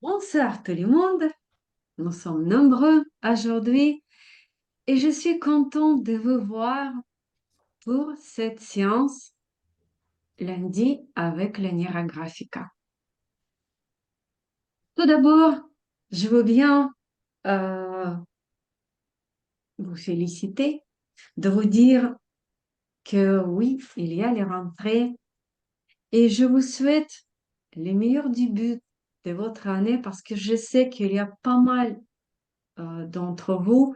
Bonsoir tout le monde, nous sommes nombreux aujourd'hui et je suis contente de vous voir pour cette séance lundi avec le Nira Graphica. Tout d'abord, je veux bien euh, vous féliciter, de vous dire que oui, il y a les rentrées et je vous souhaite les meilleurs débuts de votre année parce que je sais qu'il y a pas mal d'entre vous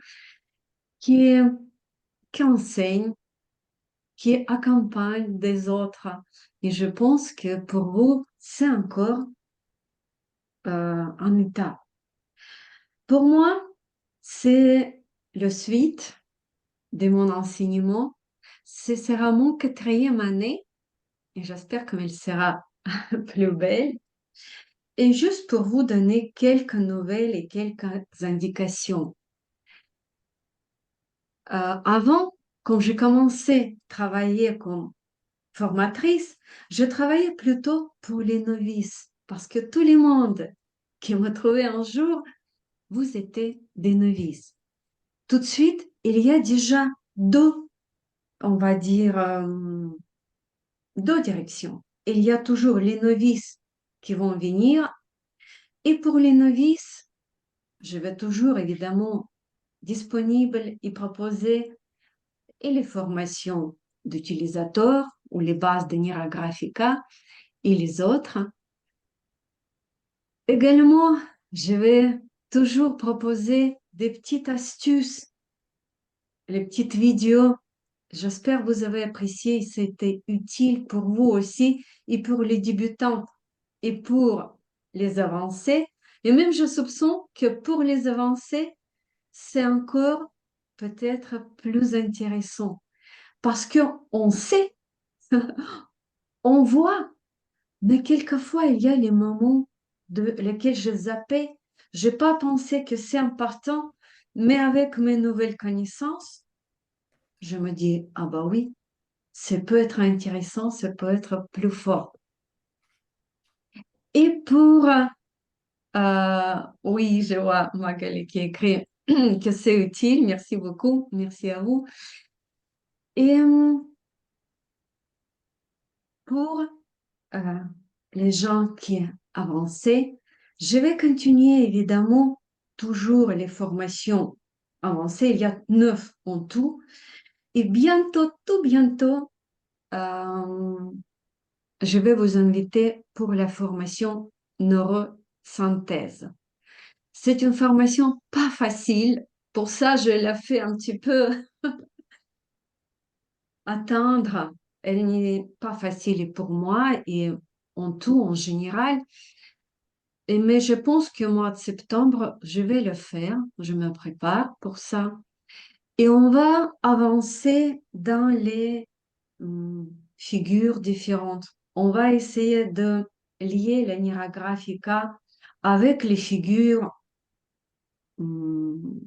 qui, qui enseignent qui accompagne des autres. Et je pense que pour vous, c'est encore un état. Pour moi, c'est le suite de mon enseignement. Ce sera mon quatrième année et j'espère qu'elle sera plus belle. Et juste pour vous donner quelques nouvelles et quelques indications. Avant, quand j'ai commencé à travailler comme formatrice, je travaillais plutôt pour les novices parce que tout le monde qui m'a trouvé un jour, vous étiez des novices. Tout de suite, il y a déjà deux, on va dire, deux directions. Il y a toujours les novices qui vont venir et pour les novices, je vais toujours évidemment disponible et proposer et les formations d'utilisateurs ou les bases de Nira Graphica et les autres. Également, je vais toujours proposer des petites astuces, les petites vidéos. J'espère que vous avez apprécié, c'était utile pour vous aussi et pour les débutants et pour les avancés. Et même je soupçonne que pour les avancés, c'est encore peut-être plus intéressant parce qu'on sait, on voit. Mais quelquefois, il y a les moments de lesquels je zappais. Je n'ai pas pensé que c'est important, mais avec mes nouvelles connaissances, je me dis, ah bah oui, ça peut être intéressant, ça peut être plus fort. Et pour, oui, je vois Magali qui écrit que c'est utile. Merci beaucoup, merci à vous. Et pour euh, les gens qui avançaient. Je vais continuer évidemment toujours les formations avancées. Il y a 9 en tout. Et bientôt, tout bientôt, euh, je vais vous inviter pour la formation neurosynthèse. C'est une formation pas facile. Pour ça, je la fais un petit peu atteindre. Elle n'est pas facile pour moi et en tout, en général. Mais je pense que au mois de septembre, je vais le faire. Je me prépare pour ça. Et on va avancer dans les figures différentes. On va essayer de lier la Nira Graphica avec les figures hum,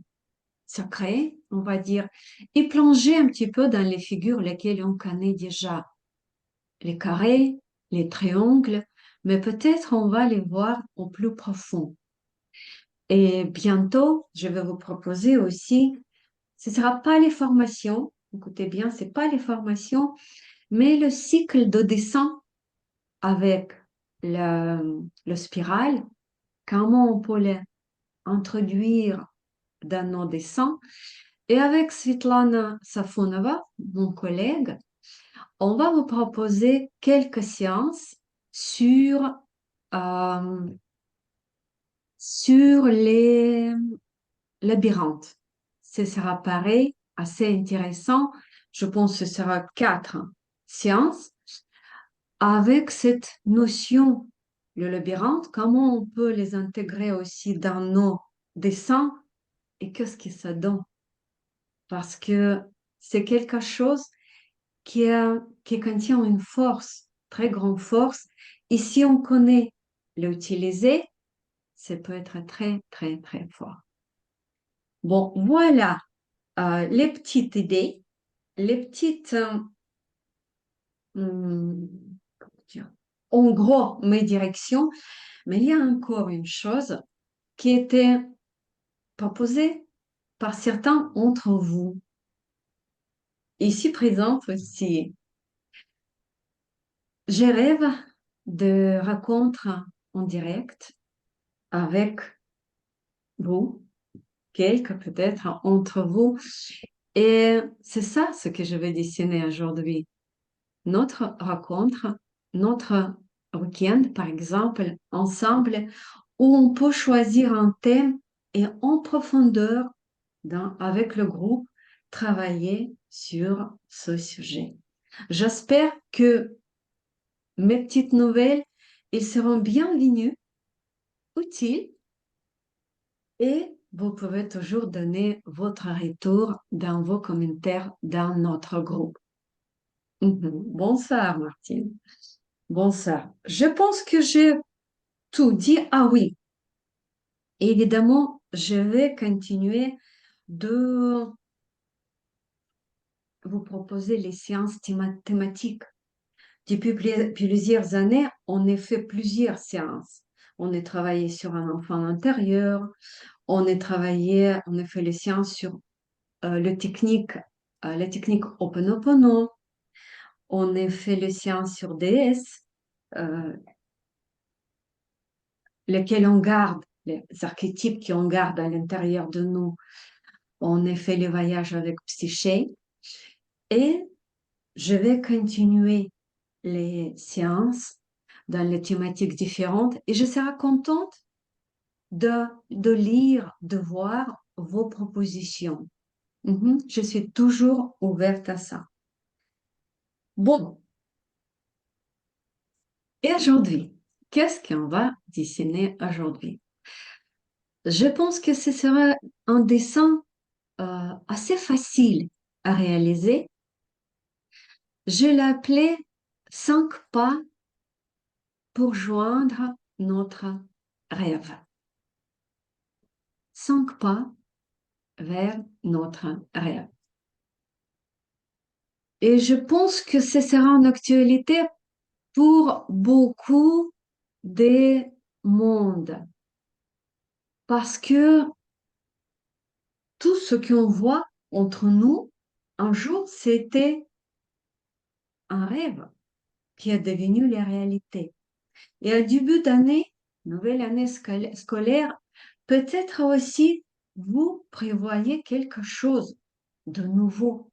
sacrées, on va dire, et plonger un petit peu dans les figures lesquelles on connaît déjà. Les carrés, les triangles, mais peut-être on va les voir au plus profond. Et bientôt, je vais vous proposer aussi, ce ne sera pas les formations, écoutez bien, ce n'est pas les formations, mais le cycle de dessin avec le spirale, comment on peut l'introduire dans nos dessins. Et avec Svetlana Safonova, mon collègue, on va vous proposer quelques séances sur, euh, sur les labyrinthe. Ce sera pareil, assez intéressant. Je pense que ce sera 4 séances avec cette notion, le labyrinthe, comment on peut les intégrer aussi dans nos dessins et qu'est-ce que ça donne. Parce que c'est quelque chose qui contient une force, très grande force. Et si on connaît l'utiliser, ça peut être très, très, très fort. Bon, voilà les petites idées, les petites, hum, comment dire, en gros, mes directions. Mais il y a encore une chose qui était proposée par certains d'entre vous, ici présente aussi. Je rêve de rencontres en direct avec vous, quelques peut-être entre vous. Et c'est ça ce que je vais dessiner aujourd'hui. Notre rencontre, notre week-end, par exemple, ensemble, où on peut choisir un thème et en profondeur, avec le groupe, travailler sur ce sujet. J'espère que mes petites nouvelles, ils seront bienvenues, utiles et vous pouvez toujours donner votre retour dans vos commentaires dans notre groupe. Bonsoir, Martine. Bonsoir. Je pense que j'ai tout dit. Ah oui, évidemment, je vais continuer de vous proposer les séances thématiques. Depuis plusieurs années, on a fait plusieurs séances. On a travaillé sur un enfant intérieur, on a fait les séances sur la technique Ho'oponopono, on a fait les séances sur DS, euh, lesquels on garde, les archétypes qu'on garde à l'intérieur de nous. On a fait les voyages avec Psyché et je vais continuer les séances dans les thématiques différentes et je serai contente de lire, de voir vos propositions. Je suis toujours ouverte à ça. Bon, et aujourd'hui, qu'est-ce qu'on va dessiner aujourd'hui? Je pense que ce sera un dessin assez facile à réaliser. Je l'ai appelé 5 pas pour joindre notre rêve. 5 pas vers notre rêve. Et je pense que ce sera une actualité pour beaucoup des mondes. Parce que tout ce qu'on voit entre nous, un jour, c'était un rêve qui est devenu la réalité. Et à début d'année, nouvelle année scolaire, peut-être aussi vous prévoyez quelque chose de nouveau.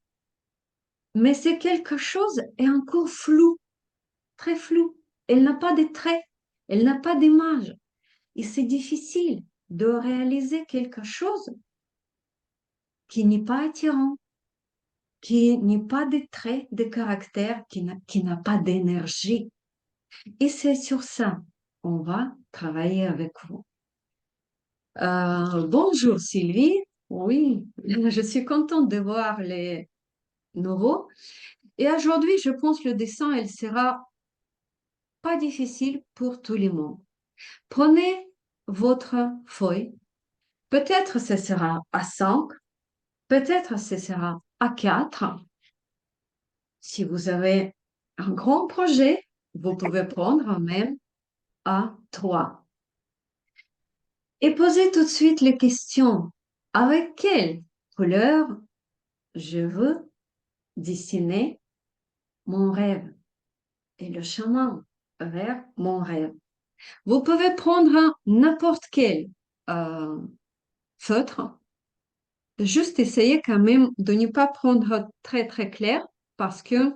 Mais c'est quelque chose est encore flou, très flou. Elle n'a pas de traits, elle n'a pas d'image. Et c'est difficile de réaliser quelque chose qui n'est pas attirant, qui n'est pas de traits de caractère, qui n'a pas d'énergie. Et c'est sur ça on va travailler avec vous. Bonjour Sylvie. Oui, je suis contente de voir les nouveaux. Et aujourd'hui, je pense le dessin, elle sera pas difficile pour tout le monde. Prenez votre feuille. Peut-être ce sera à 5, peut-être ce sera à 4. Si vous avez un grand projet, vous pouvez prendre même à 3. Et posez tout de suite les questions. Avec quelle couleur je veux dessiner mon rêve et le chemin vers mon rêve? Vous pouvez prendre n'importe quel euh, feutre. Juste essayer quand même de ne pas prendre très très clair parce que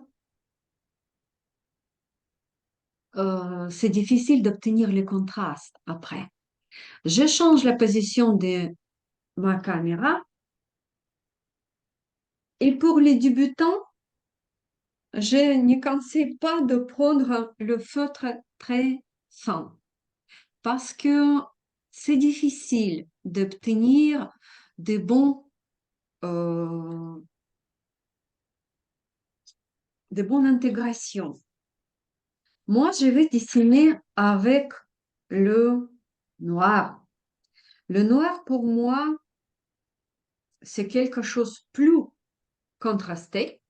c'est difficile d'obtenir le contraste après. Je change la position de ma caméra et pour les débutants, je ne conseille pas de prendre le feutre très fin parce que c'est difficile d'obtenir de euh, de bonnes intégrations. Moi, je vais dessiner avec le noir. Le noir, pour moi, c'est quelque chose de plus contrasté.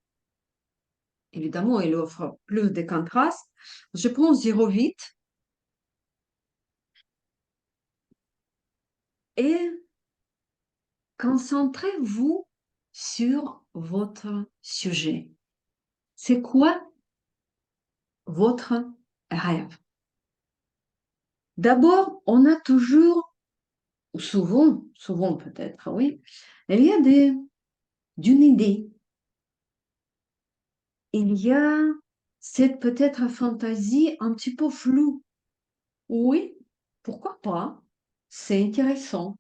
Évidemment, il offre plus de contraste. Je prends 0,8 et concentrez-vous sur votre sujet. C'est quoi votre rêve? D'abord, on a toujours, ou souvent peut-être, oui, il y a d'une idée. Il y a cette peut-être fantaisie un petit peu floue. Oui, pourquoi pas? C'est intéressant.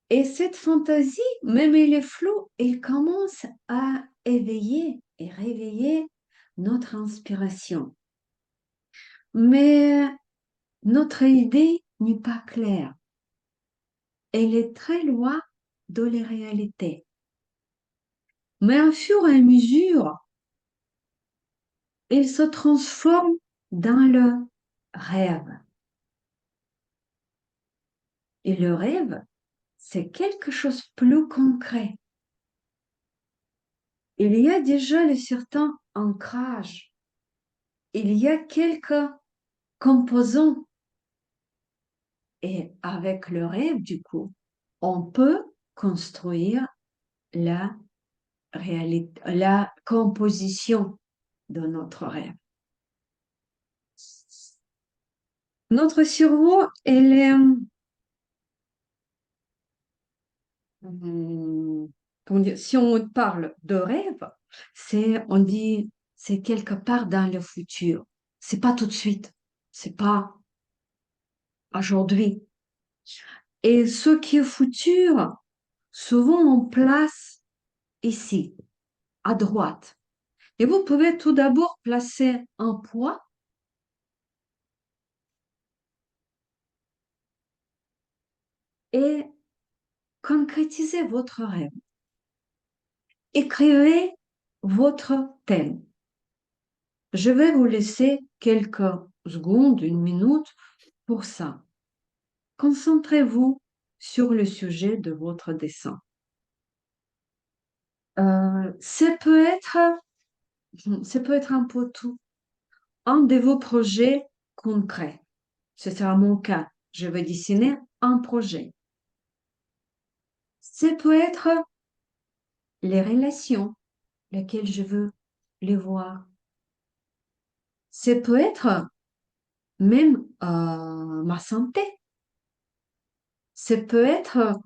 Et cette fantaisie, même elle est floue, elle commence à éveiller et réveiller notre inspiration. Mais notre idée n'est pas claire. Elle est très loin de la réalité. Mais au fur et à mesure, elle se transforme dans le rêve. Et le rêve, c'est quelque chose de plus concret. Il y a déjà le certain ancrage. Il y a quelques composants. Et avec le rêve, du coup, on peut construire la réalité, la composition de notre rêve. Notre cerveau, elle est, comment dire, si on parle de rêve, on dit, c'est quelque part dans le futur. C'est pas tout de suite. C'est pas aujourd'hui. Et ce qui est futur, souvent on place ici, à droite. Et vous pouvez tout d'abord placer un point et concrétiser votre rêve. Écrivez votre thème. Je vais vous laisser quelques secondes, une minute pour ça. Concentrez-vous sur le sujet de votre dessin. Ça peut être, ça peut être un peu tout. Un de vos projets concrets. Ce sera mon cas. Je vais dessiner un projet. Ça peut être les relations, lesquelles je veux les voir. Ça peut être même ma santé. Ça peut être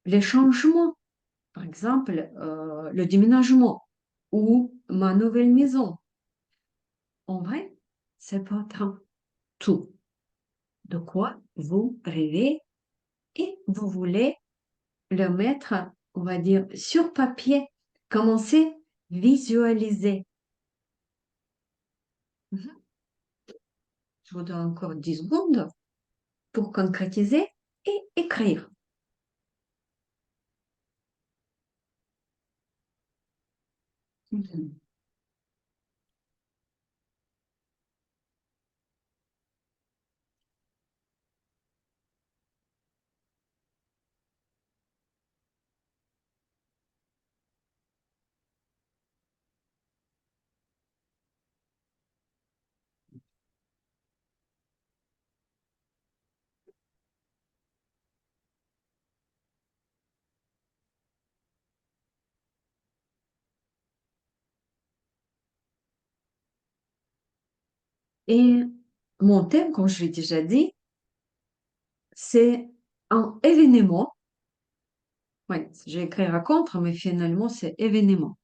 les changements, par exemple le déménagement ou ma nouvelle maison. En vrai, ça peut être tout. De quoi vous rêvez et vous voulez le mettre, on va dire, sur papier. Commencez à visualiser. Mhm. Je vous donne encore 10 secondes pour concrétiser et écrire. Mhm. Et mon thème, comme je l'ai déjà dit, c'est un événement. Oui, j'ai écrit raconte, mais finalement, c'est événement.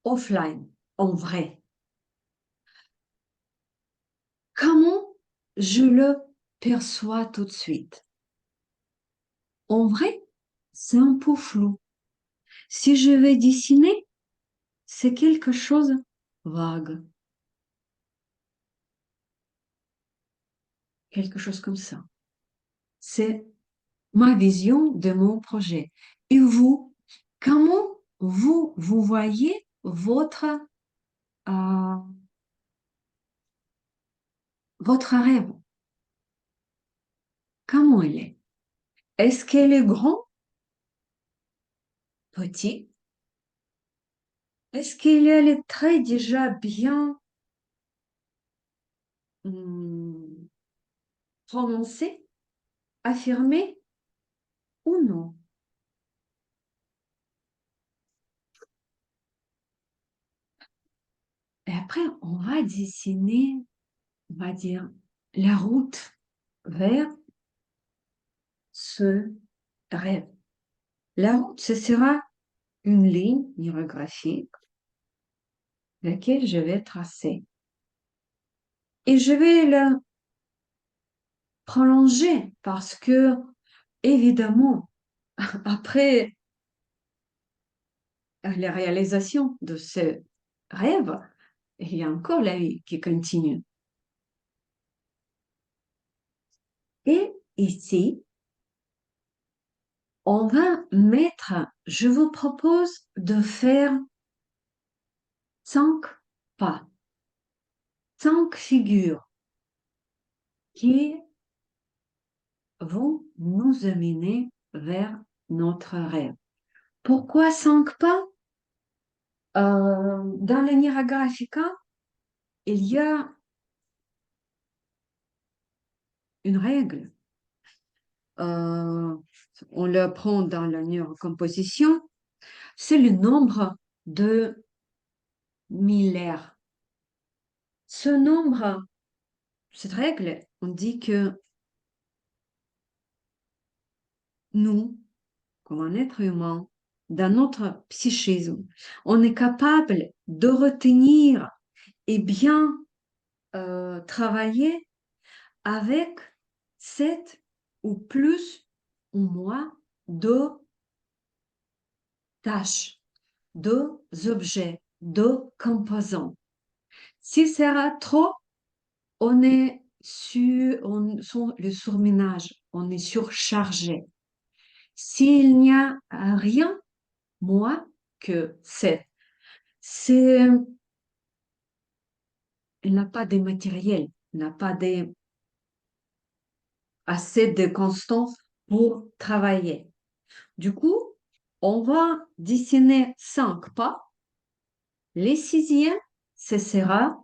Offline, en vrai. Comment je le perçois tout de suite? En vrai, c'est un peu flou. Si je vais dessiner, c'est quelque chose vague, quelque chose comme ça. C'est ma vision de mon projet. Et vous, comment vous voyez euh, votre rêve? Comment il est? Est-ce qu'elle est grand, petit? Est-ce qu'elle est très déjà bien hum, prononcer, affirmer ou non. Et après, on va dessiner, on va dire, la route vers ce rêve. La route, ce sera une ligne hiérographique laquelle je vais tracer. Et je vais la prolonger parce que, évidemment, après la réalisation de ce rêve, il y a encore la vie qui continue. Et ici, on va mettre, je vous propose de faire 5 pas, 5 figures qui vont nous amener vers notre rêve. Pourquoi 5 pas? Dans le Niragraphica, il y a une règle. Euh, on le prend dans la neurocomposition, c'est le nombre de Miller. Ce nombre, cette règle, on dit que nous, comme un être humain, dans notre psychisme, on est capable de retenir et bien travailler avec 7 ou plus ou moins de tâches, de objets, de composants. Si c'est trop, on est sur le surmenage, on est surchargé. S'il n'y a rien moins que 7, c'est, il n'a pas de matériel, il n'a pas assez de constance pour travailler. Du coup, on va dessiner 5 pas. Les 6e, ce sera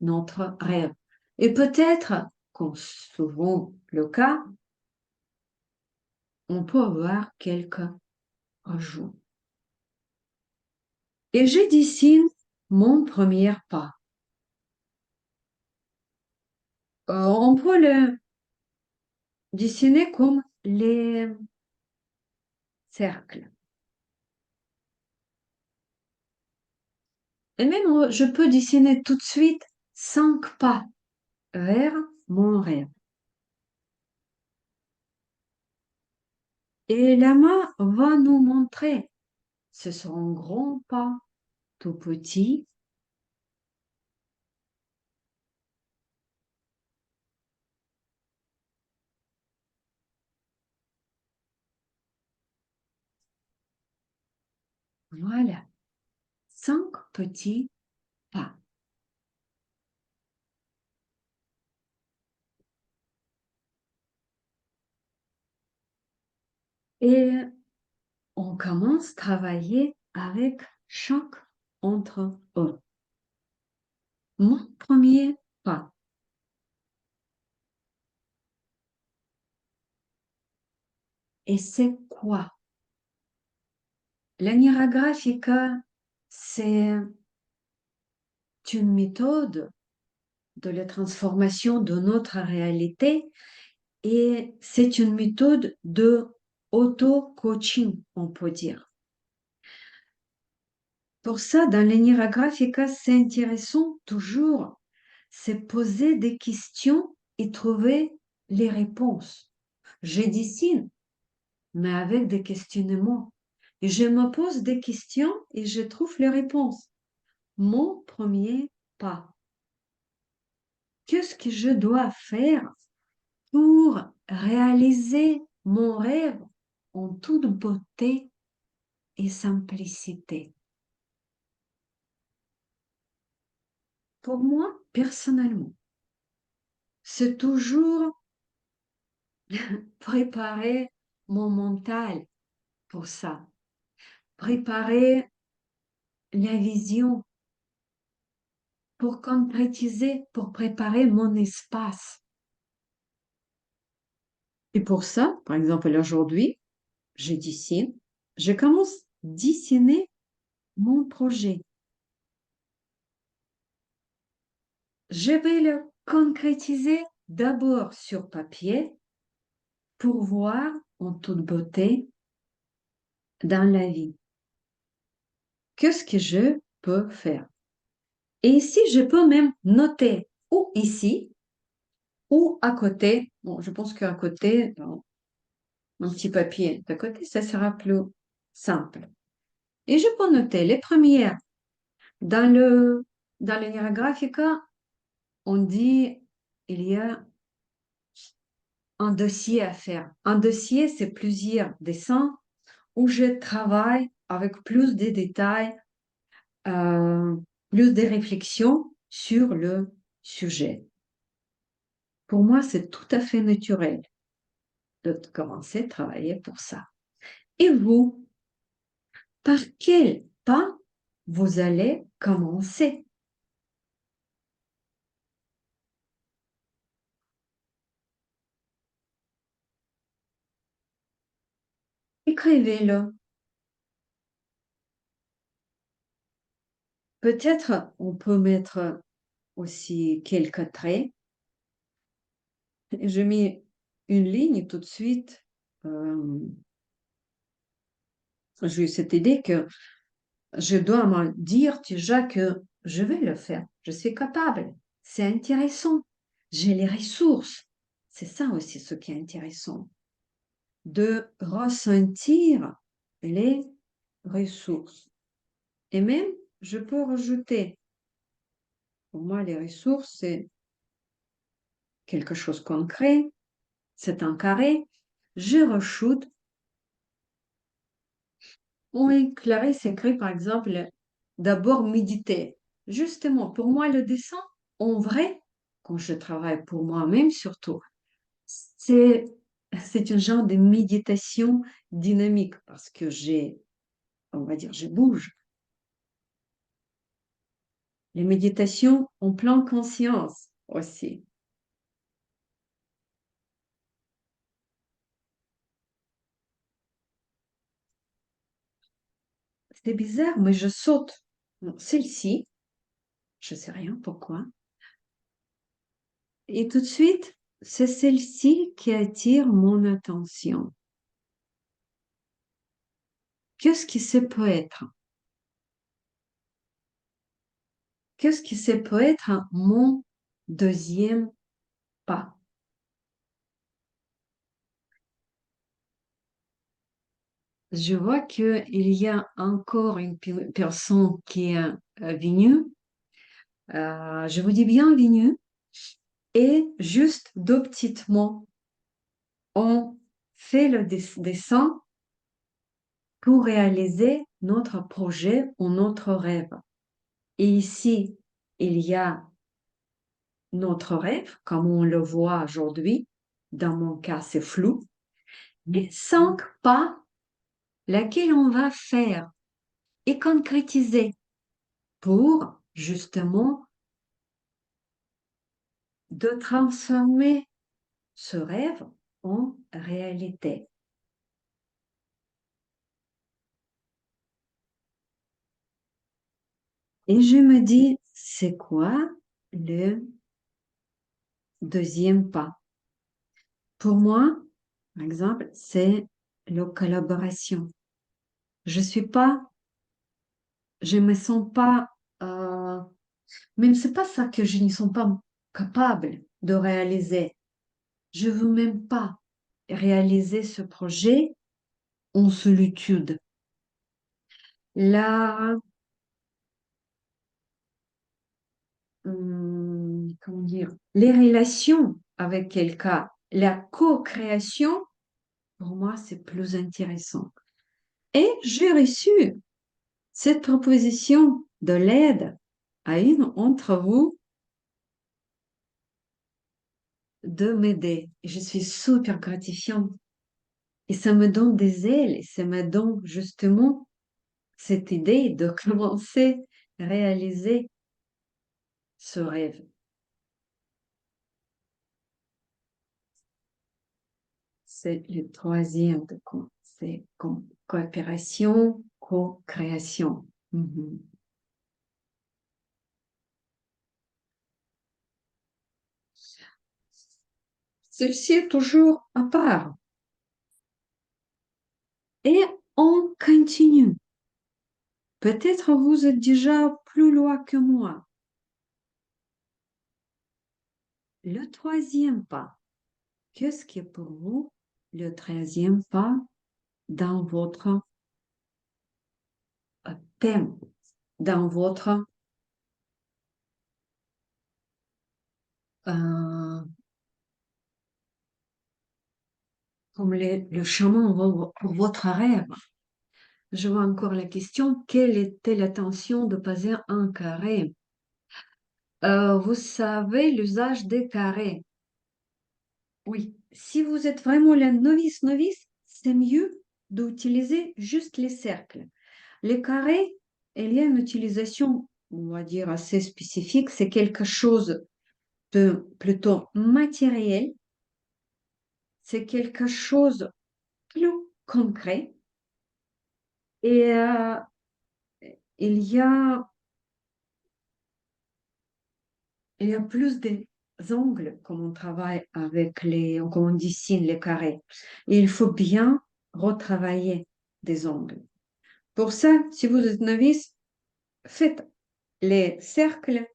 notre rêve. Et peut-être, comme souvent le cas, on peut avoir quelques ajouts. Et je dessine mon premier pas. On peut le dessiner comme les cercles. Et même, je peux dessiner tout de suite 5 pas vers mon rêve. Et la main va nous montrer, ce sont grands pas, tout petits. Voilà, 5 petits pas. Et on commence à travailler avec chaque entre eux. Mon premier pas. Et c'est quoi? La Niragraphica, c'est une méthode de la transformation de notre réalité et c'est une méthode de auto-coaching, on peut dire. Pour ça, dans la Niragraphica, c'est intéressant toujours, c'est poser des questions et trouver les réponses. Je dessine, mais avec des questionnements. Et je me pose des questions et je trouve les réponses. Mon premier pas. Qu'est-ce que je dois faire pour réaliser mon rêve en toute beauté et simplicité? Pour moi, personnellement, c'est toujours préparer mon mental pour ça, préparer la vision, pour concrétiser, pour préparer mon espace. Et pour ça, par exemple, aujourd'hui, je dessine, je commence à dessiner mon projet. Je vais le concrétiser d'abord sur papier pour voir en toute beauté dans la vie. Qu'est-ce que je peux faire? Et ici, je peux même noter ou ici ou à côté. Bon, je pense qu'à côté, dans un petit papier d'à côté, ça sera plus simple. Et je peux noter les premières. Dans le Graphica, on dit il y a un dossier à faire. Un dossier, c'est plusieurs dessins où je travaille avec plus de détails, euh, plus de réflexions sur le sujet. Pour moi, c'est tout à fait naturel de commencer à travailler pour ça. Et vous, par quel pas vous allez commencer? Écrivez-le. Peut-être on peut mettre aussi quelques traits. Je mets une ligne tout de suite. J'ai eu cette idée que je dois me dire déjà que je vais le faire. Je suis capable. C'est intéressant. J'ai les ressources. C'est ça aussi ce qui est intéressant. De ressentir les ressources. Et même, je peux rajouter. Pour moi, les ressources, c'est quelque chose de concret. C'est un carré. Je rajoute. Oui, Clarisse écrit par exemple, d'abord méditer. Justement, pour moi, le dessin, en vrai, quand je travaille pour moi-même surtout, c'est, c'est un genre de méditation dynamique parce que on va dire, je bouge. Les méditations en pleine conscience aussi. C'est bizarre, mais je saute. Non, celle-ci, je sais rien pourquoi. Et tout de suite, c'est celle-ci qui attire mon attention. Qu'est-ce que ça peut être? Qu'est-ce que ça peut être mon deuxième pas? Je vois qu'il y a encore une personne qui est venue. Je vous dis bienvenue. Et juste deux petits mots. On fait le dessin pour réaliser notre projet ou notre rêve. Et ici, il y a notre rêve, comme on le voit aujourd'hui. Dans mon cas, c'est flou. Et cinq pas laquelle on va faire et concrétiser pour justement de transformer ce rêve en réalité. Et je me dis, c'est quoi le deuxième pas? Pour moi, par exemple, c'est la collaboration. Je suis pas, je me sens pas, même c'est pas ça que je ne sens pas capable de réaliser. Je veux même pas réaliser ce projet en solitude. La, comment dire, les relations avec quelqu'un, la co-création, pour moi, c'est plus intéressant. Et j'ai reçu cette proposition de l'aide à une entre vous de m'aider. Et je suis super gratifiante. Et ça me donne des ailes et ça me donne justement cette idée de commencer à réaliser ce rêve? C'est le troisième de c'est coopération, co-création. Mhm. Celle-ci est toujours à part. Et on continue. Peut-être vous êtes déjà plus loin que moi. Le troisième pas. Qu'est-ce qui est pour vous le troisième pas dans votre thème, dans votre euh, comme le chemin pour votre rêve? Je vois encore la question, quelle était l'intention de passer un carré? Vous savez l'usage des carrés. Oui, si vous êtes vraiment la novice, c'est mieux d'utiliser juste les cercles. Les carrés, il y a une utilisation, on va dire, assez spécifique. C'est quelque chose de plutôt matériel. C'est quelque chose plus concret. Et il y a Il y a plus d'angles comme on travaille avec comme on dessine les carrés. Et il faut bien retravailler des angles. Pour ça, si vous êtes novice, faites les cercles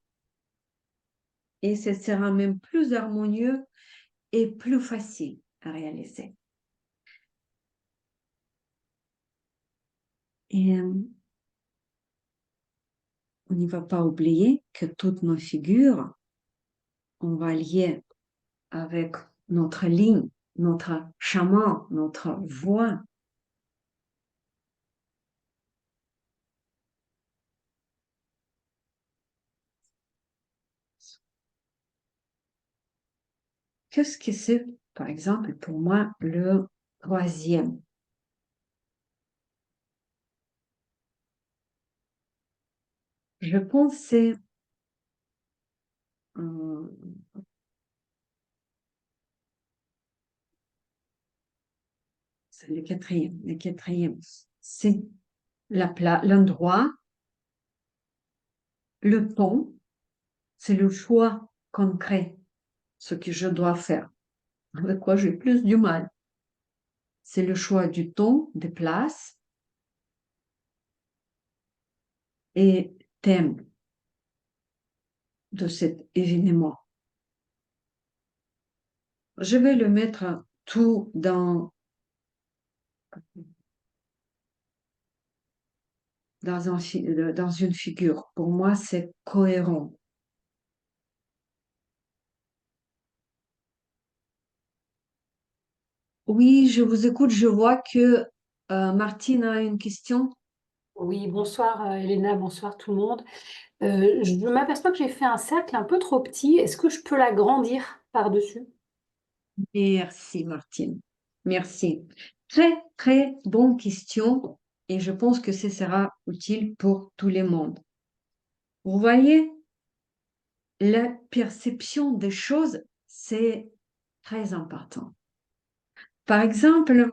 et ce sera même plus harmonieux et plus facile à réaliser. Et on ne va pas oublier que toutes nos figures, on va lier avec notre ligne, notre chemin, notre voix. Qu'est-ce que c'est, par exemple, pour moi, le troisième? Je pense que euh, c'est le quatrième. Le quatrième, c'est l'endroit, le temps, c'est le choix concret, ce que je dois faire, avec quoi j'ai plus du mal. C'est le choix du temps, des places et thème de cet événement. Je vais le mettre tout dans une figure. Pour moi, c'est cohérent. Oui, je vous écoute. Je vois que Martine a une question. Oui, bonsoir Elena, bonsoir tout le monde. Je m'aperçois que j'ai fait un cercle un peu trop petit. Est-ce que je peux l'agrandir par-dessus? Merci, Martine. Merci. Très, très bonne question et je pense que ce sera utile pour tout le monde. Vous voyez, la perception des choses, c'est très important. Par exemple,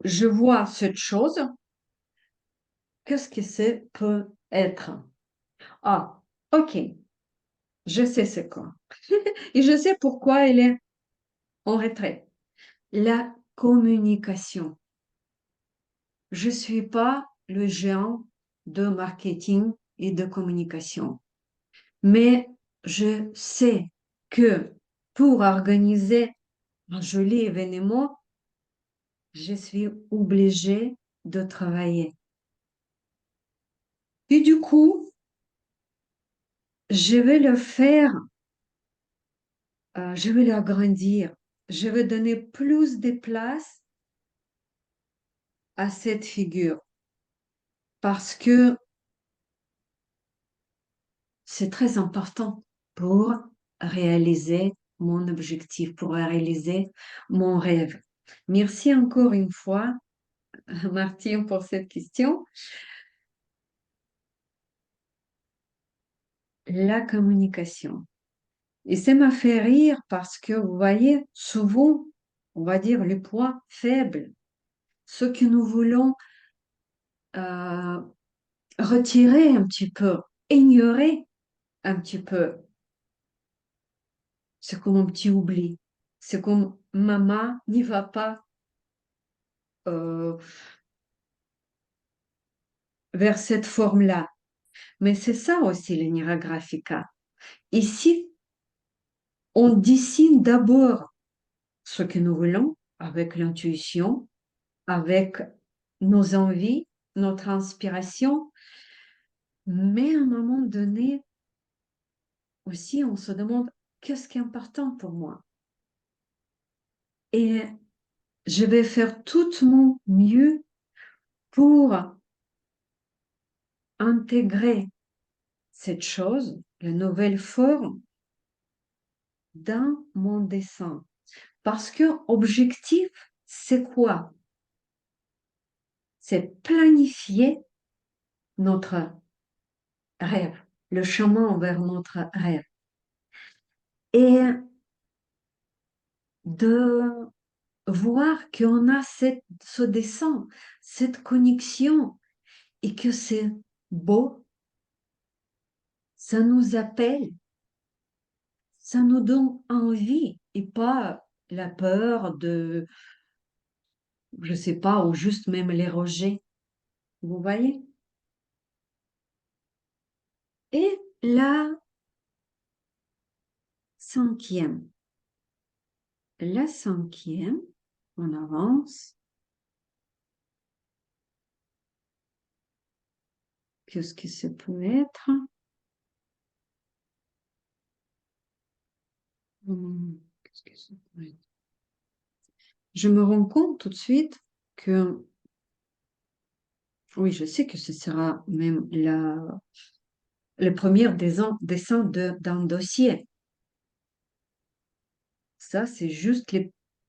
je vois cette chose, qu'est-ce que c'est peut être? Ah, ok, je sais c'est quoi. Et je sais pourquoi elle est en retrait. La communication. Je ne suis pas le géant de marketing et de communication, mais je sais que pour organiser un joli événement, je suis obligée de travailler. Et du coup, je vais le faire, je vais l'agrandir, je vais donner plus de place à cette figure parce que c'est très important pour réaliser mon objectif, pour réaliser mon rêve. Merci encore une fois, Martine, pour cette question. la communication. Et ça m'a fait rire parce que, vous voyez, souvent, on va dire les points faibles, ce que nous voulons euh, retirer un petit peu, ignorer un petit peu, c'est comme un petit oubli. C'est comme maman n'y va pas euh, vers cette forme-là. Mais c'est ça aussi le Nira Graphica. Ici, on dessine d'abord ce que nous voulons avec l'intuition, avec nos envies, notre inspiration, mais à un moment donné, aussi, on se demande qu'est-ce qui est important pour moi. Et je vais faire tout mon mieux pour intégrer cette chose, la nouvelle forme, dans mon dessin. Parce que objectif, c'est quoi? C'est planifier notre rêve, le chemin vers notre rêve. Et de voir qu'on a ce dessin, cette connexion et que c'est beau, ça nous appelle, ça nous donne envie et pas la peur de, je sais pas, ou juste même les rejets. Vous voyez? Et la cinquième, la cinquième, on avance. Qu'est-ce que ça peut être? Qu'est-ce que ça peut être? Je me rends compte tout de suite que, oui, je sais que ce sera même le premier dessin d'un dossier. Ça, c'est juste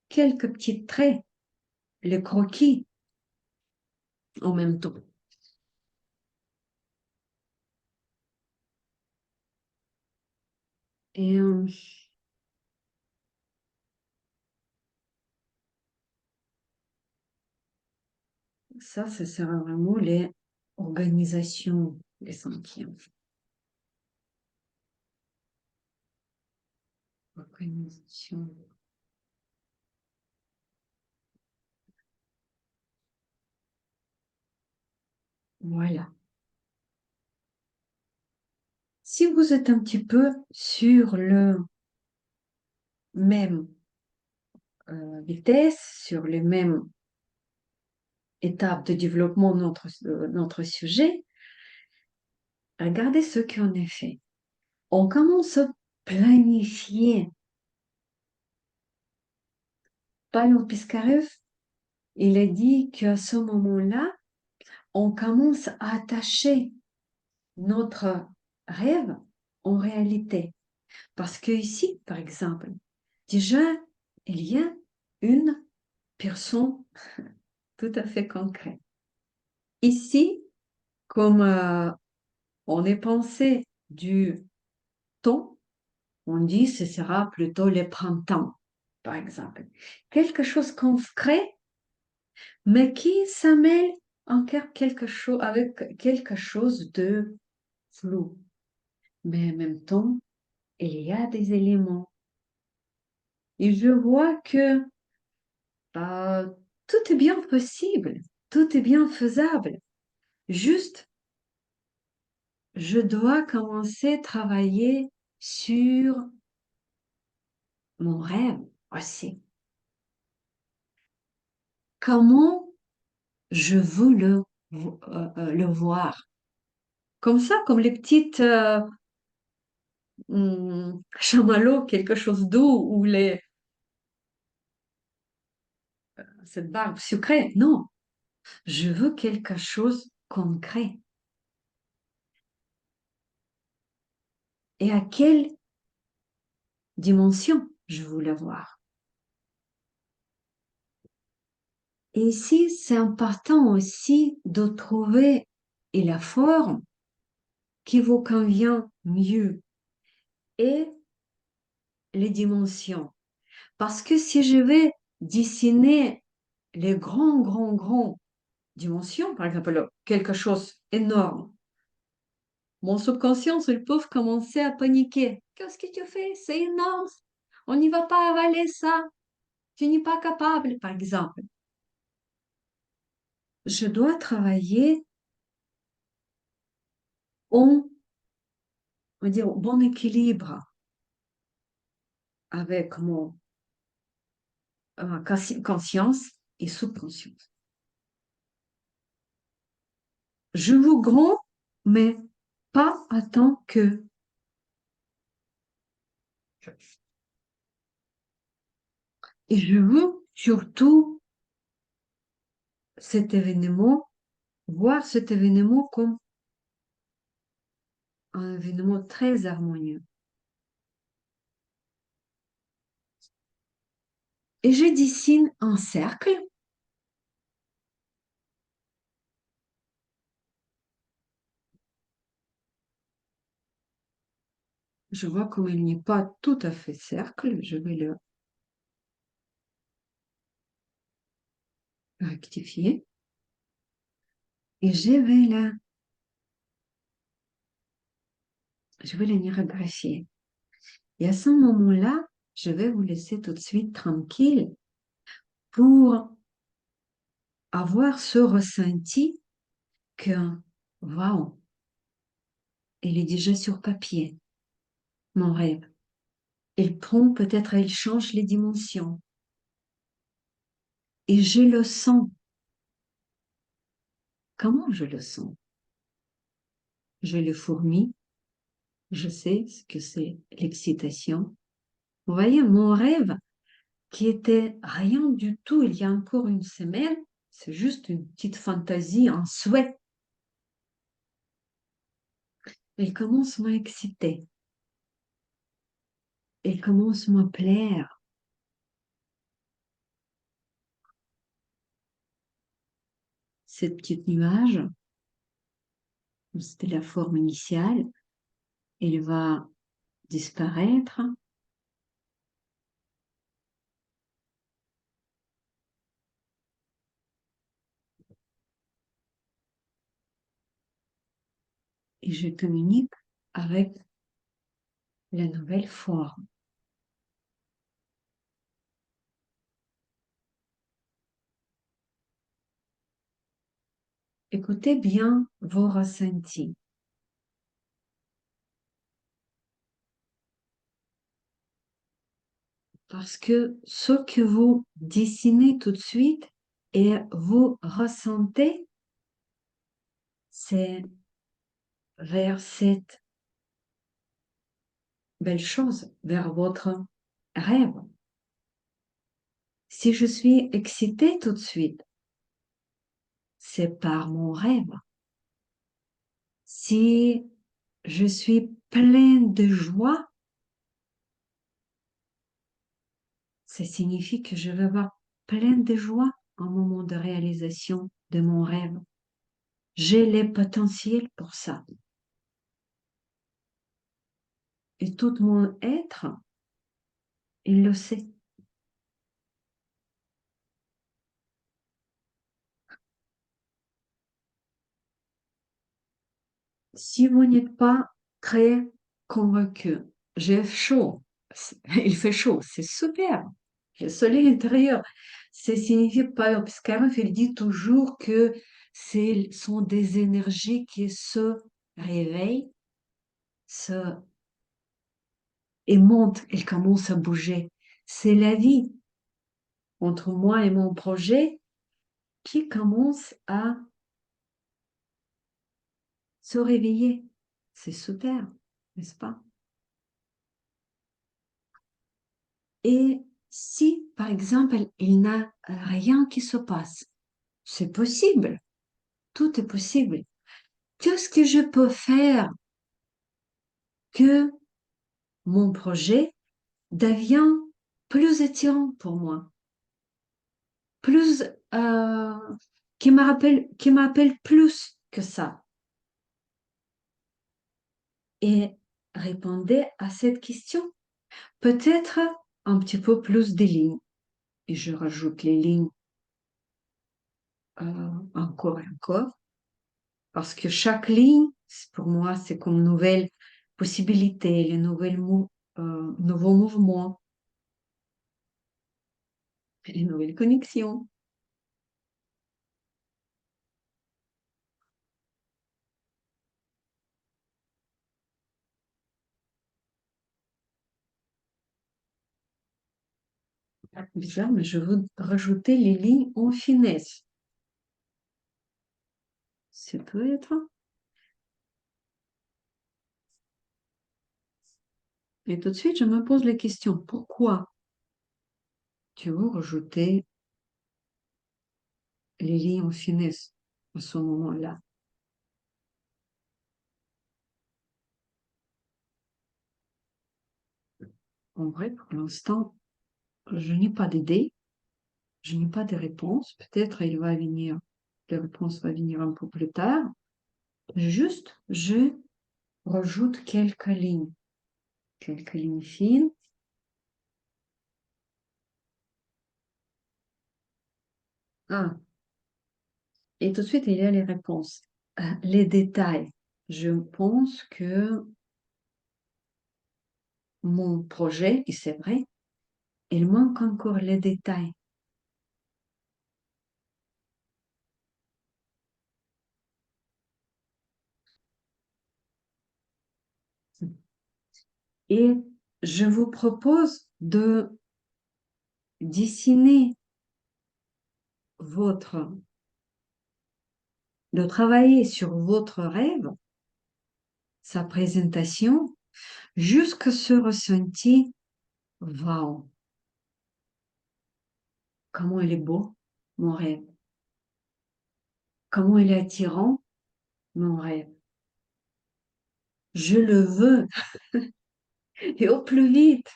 quelques petits traits, les croquis en même temps. Et ça, ce sera vraiment les organisations, les cinquièmes. Organisation. Voilà. Si vous êtes un petit peu sur le même vitesse, sur les mêmes étapes de développement de notre sujet, regardez ce qu'on a fait. On commence à planifier. Paolo Piscarev, il a dit qu'à ce moment-là, on commence à attacher notre rêve en réalité. Parce que ici, par exemple, déjà, il y a une personne tout à fait concrète. Ici, comme on est pensé du temps, on dit ce sera plutôt le printemps, par exemple. Quelque chose concret, mais qui s'amène encore avec quelque chose de flou. Mais en même temps, il y a des éléments. Et je vois que bah, tout est bien possible, tout est bien faisable. Juste, je dois commencer à travailler sur mon rêve aussi. Comment je veux le voir? Comme ça, comme les petites chamallows, quelque chose doux ou cette barbe sucrée. Non, je veux quelque chose concret. Et à quelle dimension je veux le voir? Et ici, c'est important aussi de trouver et la forme qui vous convient mieux et les dimensions. Parce que si je vais dessiner les grands dimensions, par exemple, quelque chose énorme, mon subconscient, il peut commencer à paniquer. Qu'est-ce que tu fais? C'est énorme. On n'y va pas avaler ça. Tu n'es pas capable, par exemple. Je dois travailler en, on va dire, bon équilibre avec ma conscience et subconscience. Je veux grand, mais pas autant que. Et je veux surtout cet événement, voir cet événement comme un événement très harmonieux. Et je dessine un cercle. Je vois comme il n'est pas tout à fait cercle. Je vais le rectifier. Et je vais le greffier. Et à ce moment-là, je vais vous laisser tout de suite tranquille pour avoir ce ressenti que, waouh, il est déjà sur papier, mon rêve. Il prend, peut-être, il change les dimensions. Et je le sens. Comment je le sens? Je le fourmis. Je sais ce que c'est l'excitation. Vous voyez, mon rêve, qui était rien du tout il y a encore une semaine, c'est juste une petite fantaisie, un souhait. Il commence à m'exciter. Il commence à me plaire. Cette petite nuage, c'était la forme initiale, elle va disparaître. Et je communique avec la nouvelle forme. Écoutez bien vos ressentis. Parce que ce que vous dessinez tout de suite et vous ressentez, c'est vers cette belle chose, vers votre rêve. Si je suis excitée tout de suite, c'est par mon rêve. Si je suis pleine de joie, ça signifie que je vais avoir pleine de joie au moment de réalisation de mon rêve. J'ai les potentiels pour ça. Et tout mon être, il le sait. Si vous n'êtes pas très convaincu, j'ai chaud, il fait chaud, c'est super. Le soleil intérieur, ça signifie pas, parce qu'Arif, il dit toujours que ce sont des énergies qui se réveillent, se, et montent, elles commencent à bouger. C'est la vie entre moi et mon projet qui commence à se réveiller. C'est super, n'est-ce pas? Et si, par exemple, il n'a rien qui se passe, c'est possible, tout est possible. Qu'est-ce que je peux faire que mon projet devienne plus attirant pour moi, plus qui m'appelle plus que ça. et répondez à cette question. Peut-être un petit peu plus de lignes. Et je rajoute les lignes encore et encore, parce que chaque ligne, pour moi, c'est comme une nouvelle possibilité, les nouveaux mouvements, les nouvelles connexions. Bizarre, mais je veux rajouter les lignes en finesse. Ça peut être. Et tout de suite, je me pose la question, pourquoi tu veux rajouter les lignes en finesse à ce moment-là? En vrai, pour l'instant, je n'ai pas d'idée, je n'ai pas de réponse. Peut-être il va venir, la réponse va venir un peu plus tard. Juste, je rajoute quelques lignes fines. Ah, et tout de suite, il y a les réponses. Les détails. Je pense que mon projet, et c'est vrai, il manque encore les détails. Et je vous propose de dessiner votre, de travailler sur votre rêve, sa présentation, jusqu'à ce ressenti, waouh, comment il est beau, mon rêve, comment il est attirant, mon rêve. Je le veux, et au plus vite.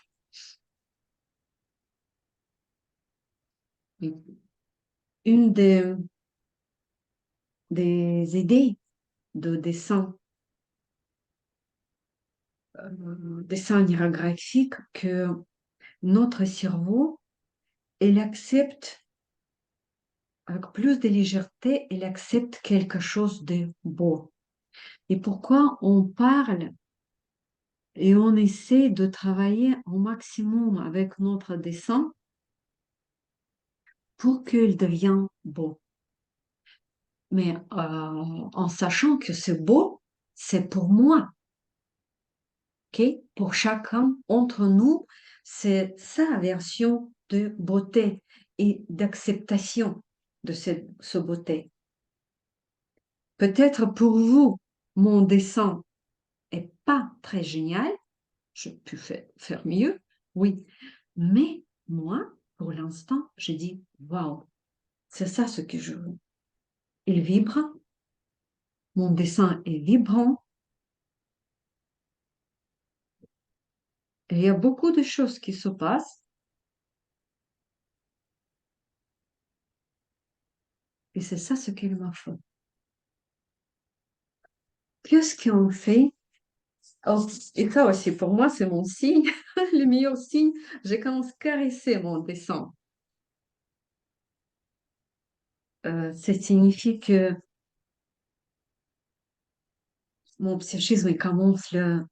Une des idées de dessin graphique que notre cerveau, il accepte avec plus de légèreté, il accepte quelque chose de beau. Et pourquoi on parle et on essaie de travailler au maximum avec notre dessin pour qu'il devienne beau. Mais en sachant que c'est beau, c'est pour moi. Okay? Pour chacun d'entre nous, c'est sa version de beauté et d'acceptation de ce beauté. Peut-être pour vous, mon dessin est pas très génial, je peux faire mieux, oui, mais moi, pour l'instant, je dis waouh, c'est ça ce que je veux. Il vibre, mon dessin est vibrant, il y a beaucoup de choses qui se passent et c'est ça ce qu'il m'a fait. Qu'est-ce qu'on fait? Oh, et ça aussi, pour moi, c'est mon signe, le meilleur signe. Je commence à caresser mon dessin. Ça signifie que mon psychisme il commence à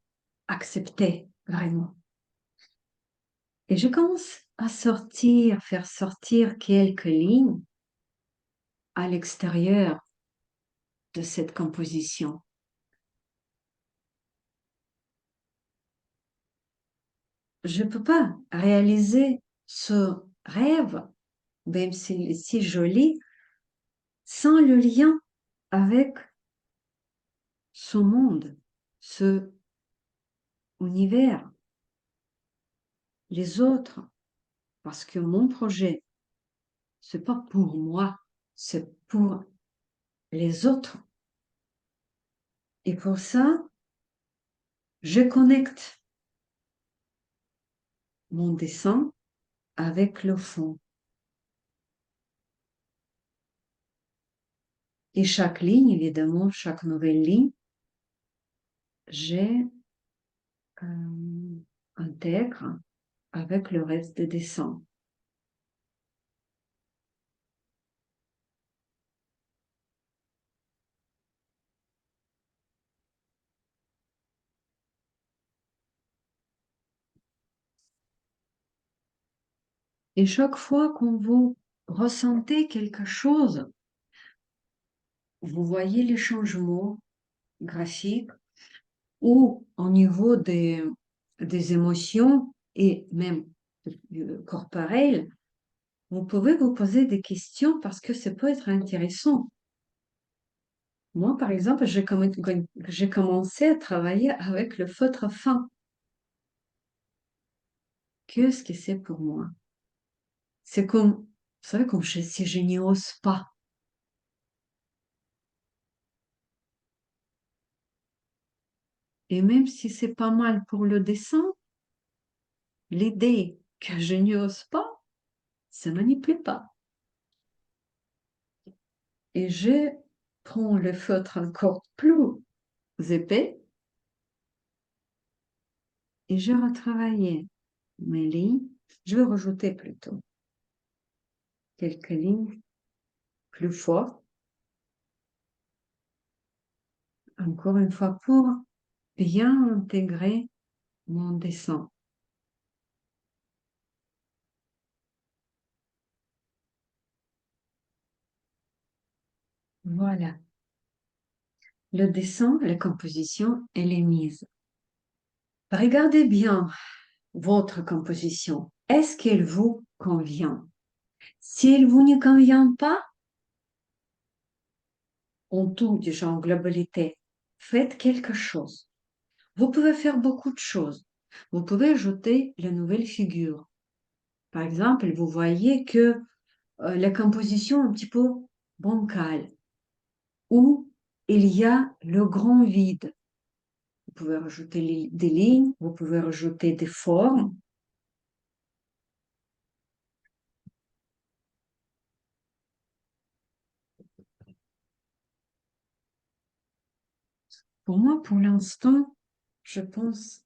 l'accepter vraiment. Et je commence à faire sortir quelques lignes à l'extérieur de cette composition. Je ne peux pas réaliser ce rêve, même s'il est si joli, sans le lien avec ce monde, ce univers, les autres, parce que mon projet, c'est pas pour moi, c'est pour les autres. Et pour ça, je connecte mon dessin avec le fond. Et chaque ligne, évidemment, chaque nouvelle ligne, j'ai intègre avec le reste des dessins. Et chaque fois qu'on vous ressentez quelque chose, vous voyez les changements graphiques ou au niveau des émotions et même corporelles, vous pouvez vous poser des questions parce que ça peut être intéressant. Moi, par exemple, j'ai commencé à travailler avec le feutre fin. Qu'est-ce que c'est pour moi? C'est comme, vous savez, comme si je n'y ose pas. Et même si c'est pas mal pour le dessin, l'idée que je n'y ose pas, ça ne m'y plaît pas. Et je prends le feutre encore plus épais et je retravaille mes lignes. Je vais rajouter plutôt quelques lignes plus fortes, encore une fois, pour bien intégrer mon dessin. Voilà. Le dessin, la composition, elle est mise. Regardez bien votre composition. Est-ce qu'elle vous convient? Si elle vous ne convient pas, en tout, déjà en globalité, faites quelque chose. Vous pouvez faire beaucoup de choses. Vous pouvez ajouter la nouvelle figure. Par exemple, vous voyez que la composition est un petit peu bancale, où il y a le grand vide. Vous pouvez rajouter des lignes, vous pouvez rajouter des formes. Pour moi, pour l'instant, je pense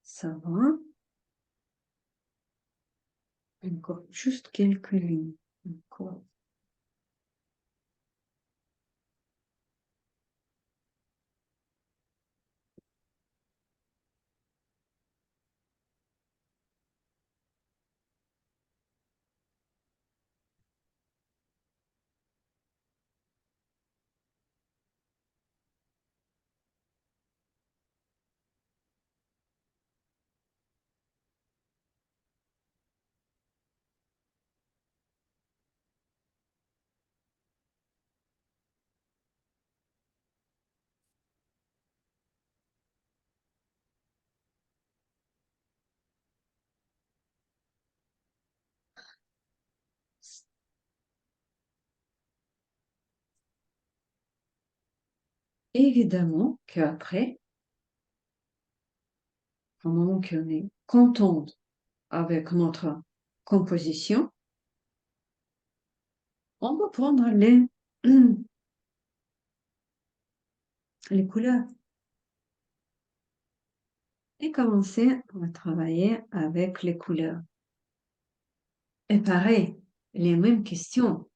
ça va. Encore juste quelques lignes. Encore. Évidemment qu'après, au moment qu'on est contente avec notre composition, on va prendre les couleurs et commencer à travailler avec les couleurs. Et pareil, les mêmes questions.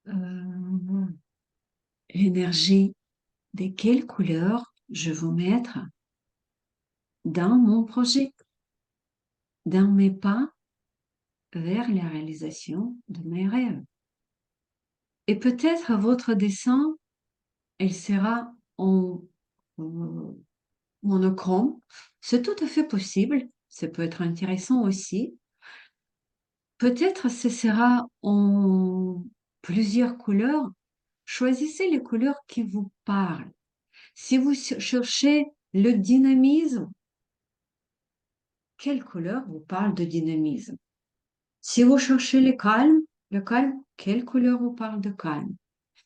Euh, L'énergie de quelle couleur je veux mettre dans mon projet, dans mes pas vers la réalisation de mes rêves. Et peut-être votre dessin, il sera en monochrome. C'est tout à fait possible. Ça peut être intéressant aussi. Peut-être ce sera en plusieurs couleurs. Choisissez les couleurs qui vous parlent. Si vous cherchez le dynamisme, quelle couleur vous parle de dynamisme? Si vous cherchez le calme, quelle couleur vous parle de calme?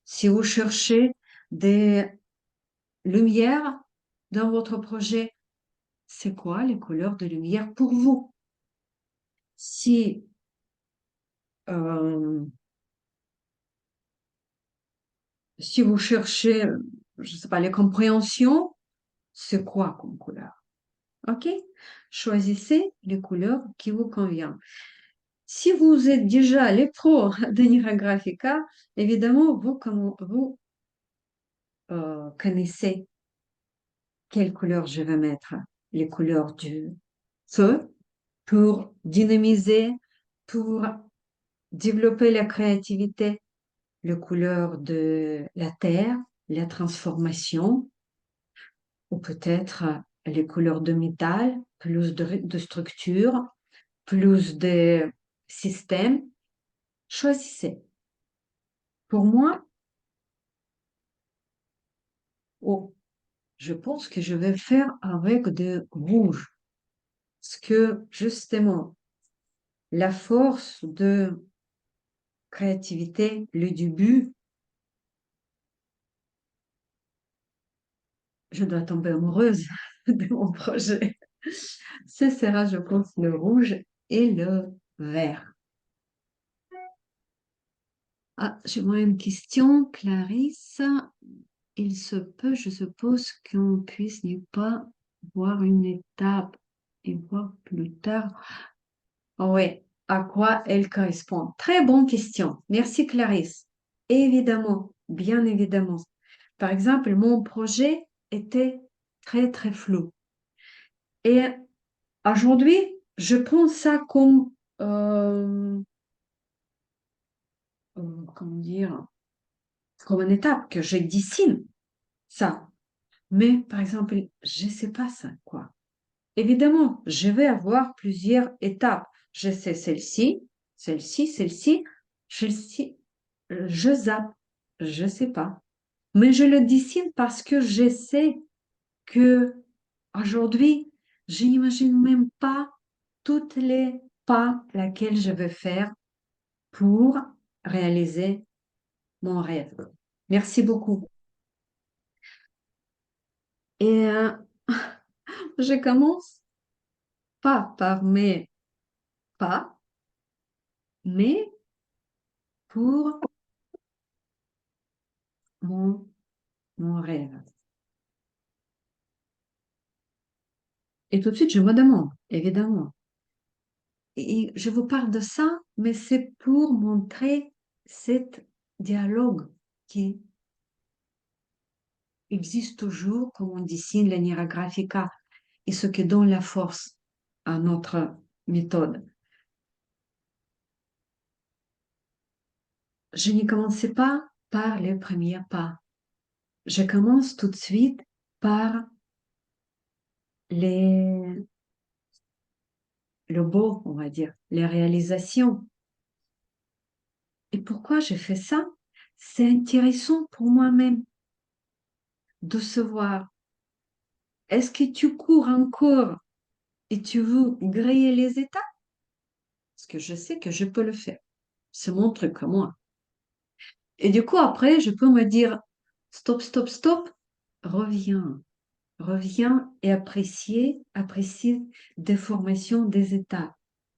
Si vous cherchez des lumières dans votre projet, c'est quoi les couleurs de lumière pour vous? Si, euh, si vous cherchez, je ne sais pas, les compréhensions, c'est quoi comme couleur? OK? Choisissez les couleurs qui vous conviennent. Si vous êtes déjà les pros de Nira Graphica, évidemment, vous connaissez quelles couleurs je vais mettre. Les couleurs du feu pour dynamiser, pour développer la créativité, les couleurs de la terre, la transformation, ou peut-être les couleurs de métal, plus de structure, plus de système. Choisissez. Pour moi, oh, je pense que je vais faire avec de rouge. Parce que justement, la force de créativité, le début, je dois tomber amoureuse de mon projet. Ce sera, je pense, le rouge et le vert. Ah, j'ai moi une question, Clarisse. Il se peut, je suppose, qu'on puisse ne pas voir une étape et voir plus tard. Oui, à quoi elle correspond? Très bonne question. Merci, Clarisse. Évidemment, bien évidemment. Par exemple, mon projet était très, très flou. Et aujourd'hui, je prends ça comme, comment dire, comme une étape que je dessine ça. Mais par exemple, je ne sais pas ça, quoi. Évidemment, je vais avoir plusieurs étapes. Je sais celle-ci, celle-ci, celle-ci, celle-ci, je zappe, je ne sais pas. Mais je le dessine parce que je sais que aujourd'hui, je n'imagine même pas toutes les pas lesquels je vais faire pour réaliser mon rêve. Merci beaucoup. Et je commence pas par mes pas, mais pour mon, mon rêve. Et tout de suite, je me demande, évidemment, et je vous parle de ça, mais c'est pour montrer cet dialogue qui existe toujours, comme on dessine la Nira Graphica, et ce qui donne la force à notre méthode. Je n'y commençais pas par les premiers pas. Je commence tout de suite par les, le beau, on va dire, les réalisations. Et pourquoi je fais ça? C'est intéressant pour moi-même de se voir. Est-ce que tu cours encore et tu veux griller les étapes? Parce que je sais que je peux le faire. C'est mon truc à moi. Et du coup, après, je peux me dire, stop, stop, stop, reviens, reviens et apprécie des formations, des étapes.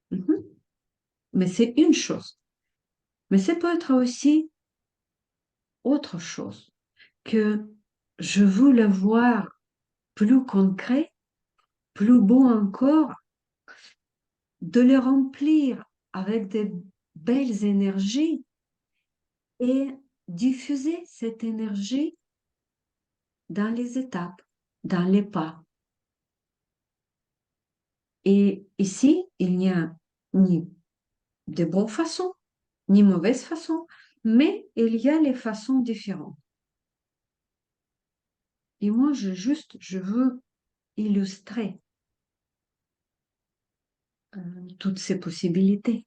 Mhm. Mais c'est une chose. Mais ça peut être aussi autre chose, que je veux le voir plus concret, plus beau encore, de le remplir avec de belles énergies et diffuser cette énergie dans les étapes, dans les pas. Et ici, il n'y a ni de bonnes façons, ni mauvaises façons, mais il y a les façons différentes. Et moi, je veux illustrer toutes ces possibilités.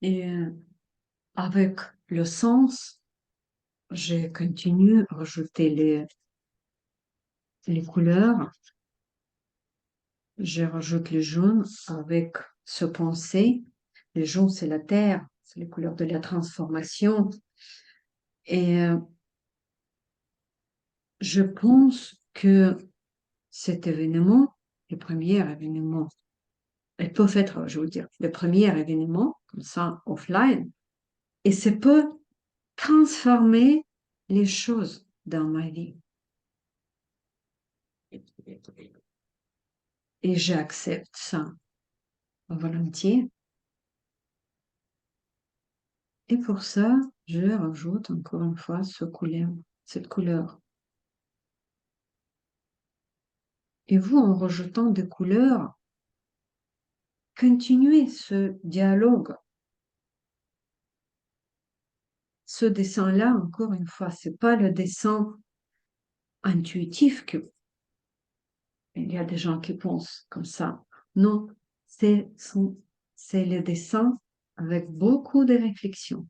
Et avec le sens, je continue à rajouter les couleurs. Je rajoute le jaune avec ce pensée. Le jaune, c'est la terre, c'est les couleurs de la transformation. Et je pense que cet événement, le premier événement, elles peuvent être, je veux dire, le premier événement, comme ça, offline, et ça peut transformer les choses dans ma vie. Et j'accepte ça volontiers. Et pour ça, je rajoute encore une fois cette couleur. Et vous, en rajoutant des couleurs, continuez ce dialogue. Ce dessin-là, encore une fois, c'est pas le dessin intuitif que il y a des gens qui pensent comme ça. Non, c'est le dessin avec beaucoup de réflexion.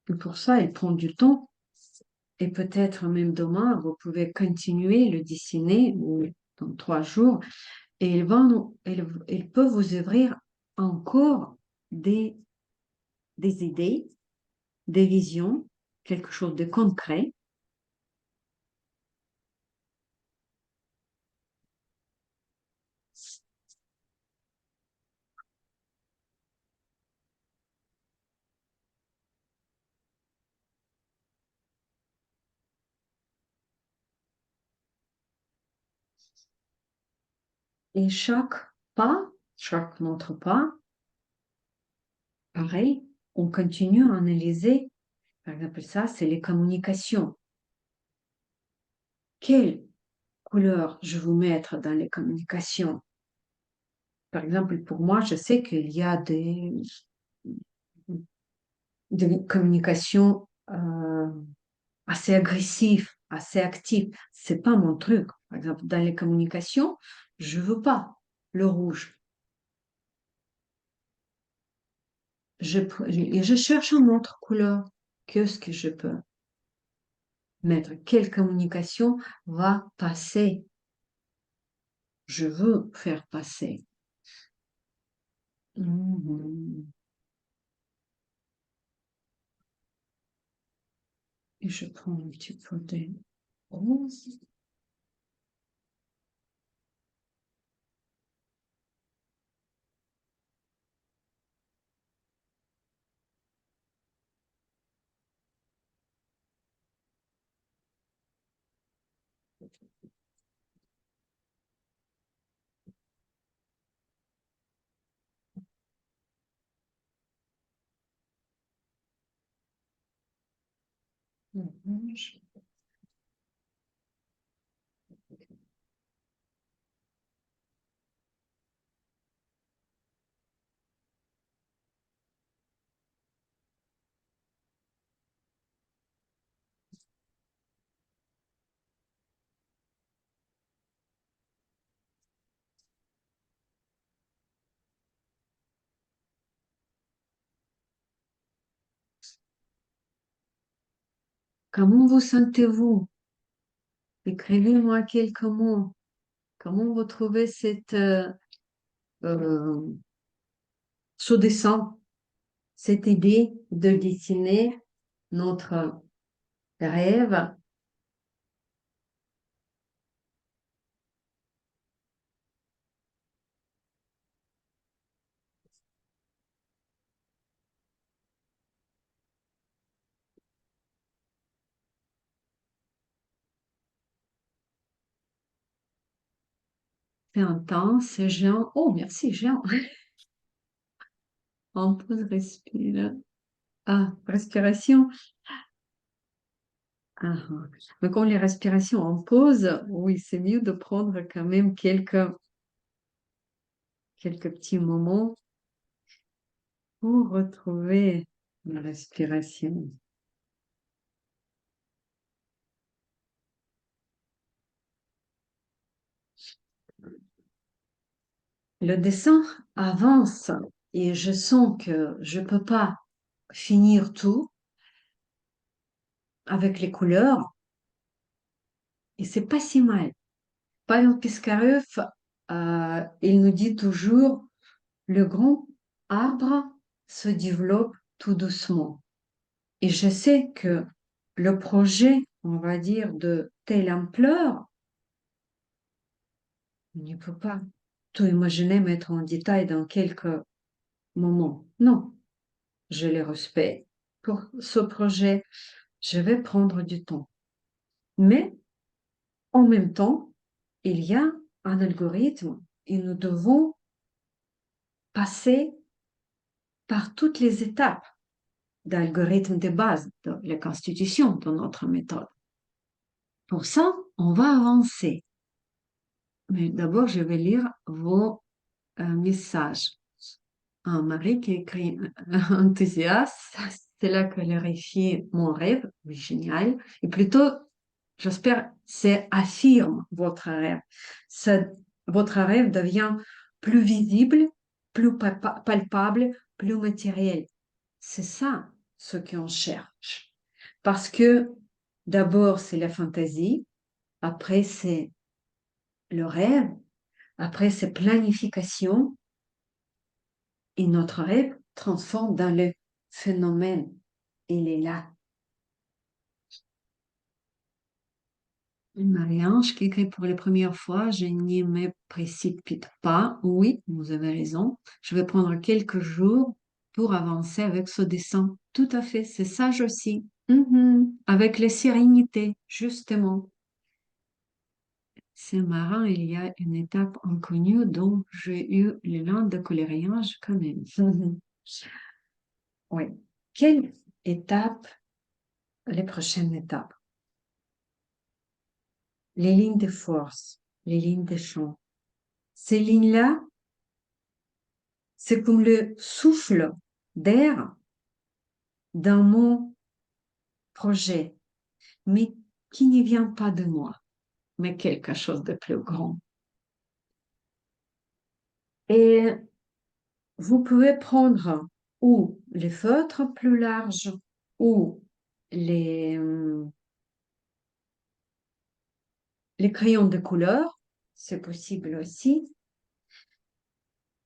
Et pour ça, il prend du temps. Et peut-être même demain, vous pouvez continuer le dessiner ou dans 3 jours. Et il peut vous ouvrir encore des, des idées, des visions, quelque chose de concret. Et chaque pas, chaque notre pas, pareil, on continue à analyser. Par exemple, ça, c'est les communications. Quelle couleur je veux mettre dans les communications? Par exemple, pour moi, je sais qu'il y a des communications assez agressives, assez actives. C'est pas mon truc. Par exemple, dans les communications, je veux pas le rouge. Je cherche une autre couleur. Qu'est-ce que je peux mettre? Quelle communication va passer? Je veux faire passer. Mhm. Et je prends un petit peu de rose. Orange. Comment vous sentez-vous? Écrivez-moi quelques mots. Comment vous trouvez euh, ce dessin, cette idée de dessiner notre rêve? c'est intense, c'est Jean. Oh, merci, Jean. On pause, respire. Ah, respiration. Ah, ah. Mais quand les respirations en pause, oui, c'est mieux de prendre quand même quelques petits moments pour retrouver la respiration. Le dessin avance et je sens que je peux pas finir tout avec les couleurs et c'est pas si mal. Pavel Piskarev, il nous dit toujours, le grand arbre se développe tout doucement. Et je sais que le projet, on va dire, de telle ampleur, on ne peut pas tout imaginer, mettre en détail dans quelques moments. Non, je les respecte. Pour ce projet, je vais prendre du temps. Mais en même temps, il y a un algorithme et nous devons passer par toutes les étapes d'algorithme de base de la constitution de notre méthode. Pour ça, on va avancer. Mais d'abord, je vais lire vos messages. Un mari qui écrit enthousiaste, c'est là que vérifie mon rêve, oui, génial. Et plutôt, j'espère, c'est affirme votre rêve. Votre rêve devient plus visible, plus palpable, plus matériel. C'est ça ce qu'on cherche. Parce que d'abord, c'est la fantaisie, après, c'est le rêve, après, c'est planification, et notre rêve transforme dans le phénomène. Il est là. Une Marie-Ange qui écrit pour la première fois, je n'y me précipite pas. Oui, vous avez raison. Je vais prendre quelques jours pour avancer avec ce dessin. Tout à fait, c'est sage aussi. Mhm. Avec la sérénité, justement. C'est marrant, il y a une étape inconnue dont j'ai eu l'élan de colériage quand même. Oui. Quelle étape, les prochaines étapes? Les lignes de force, les lignes de champ. Ces lignes-là, c'est comme le souffle d'air dans mon projet, mais qui ne vient pas de moi, mais quelque chose de plus grand. Et vous pouvez prendre ou les feutres plus larges ou les, euh, les crayons de couleur, c'est possible aussi.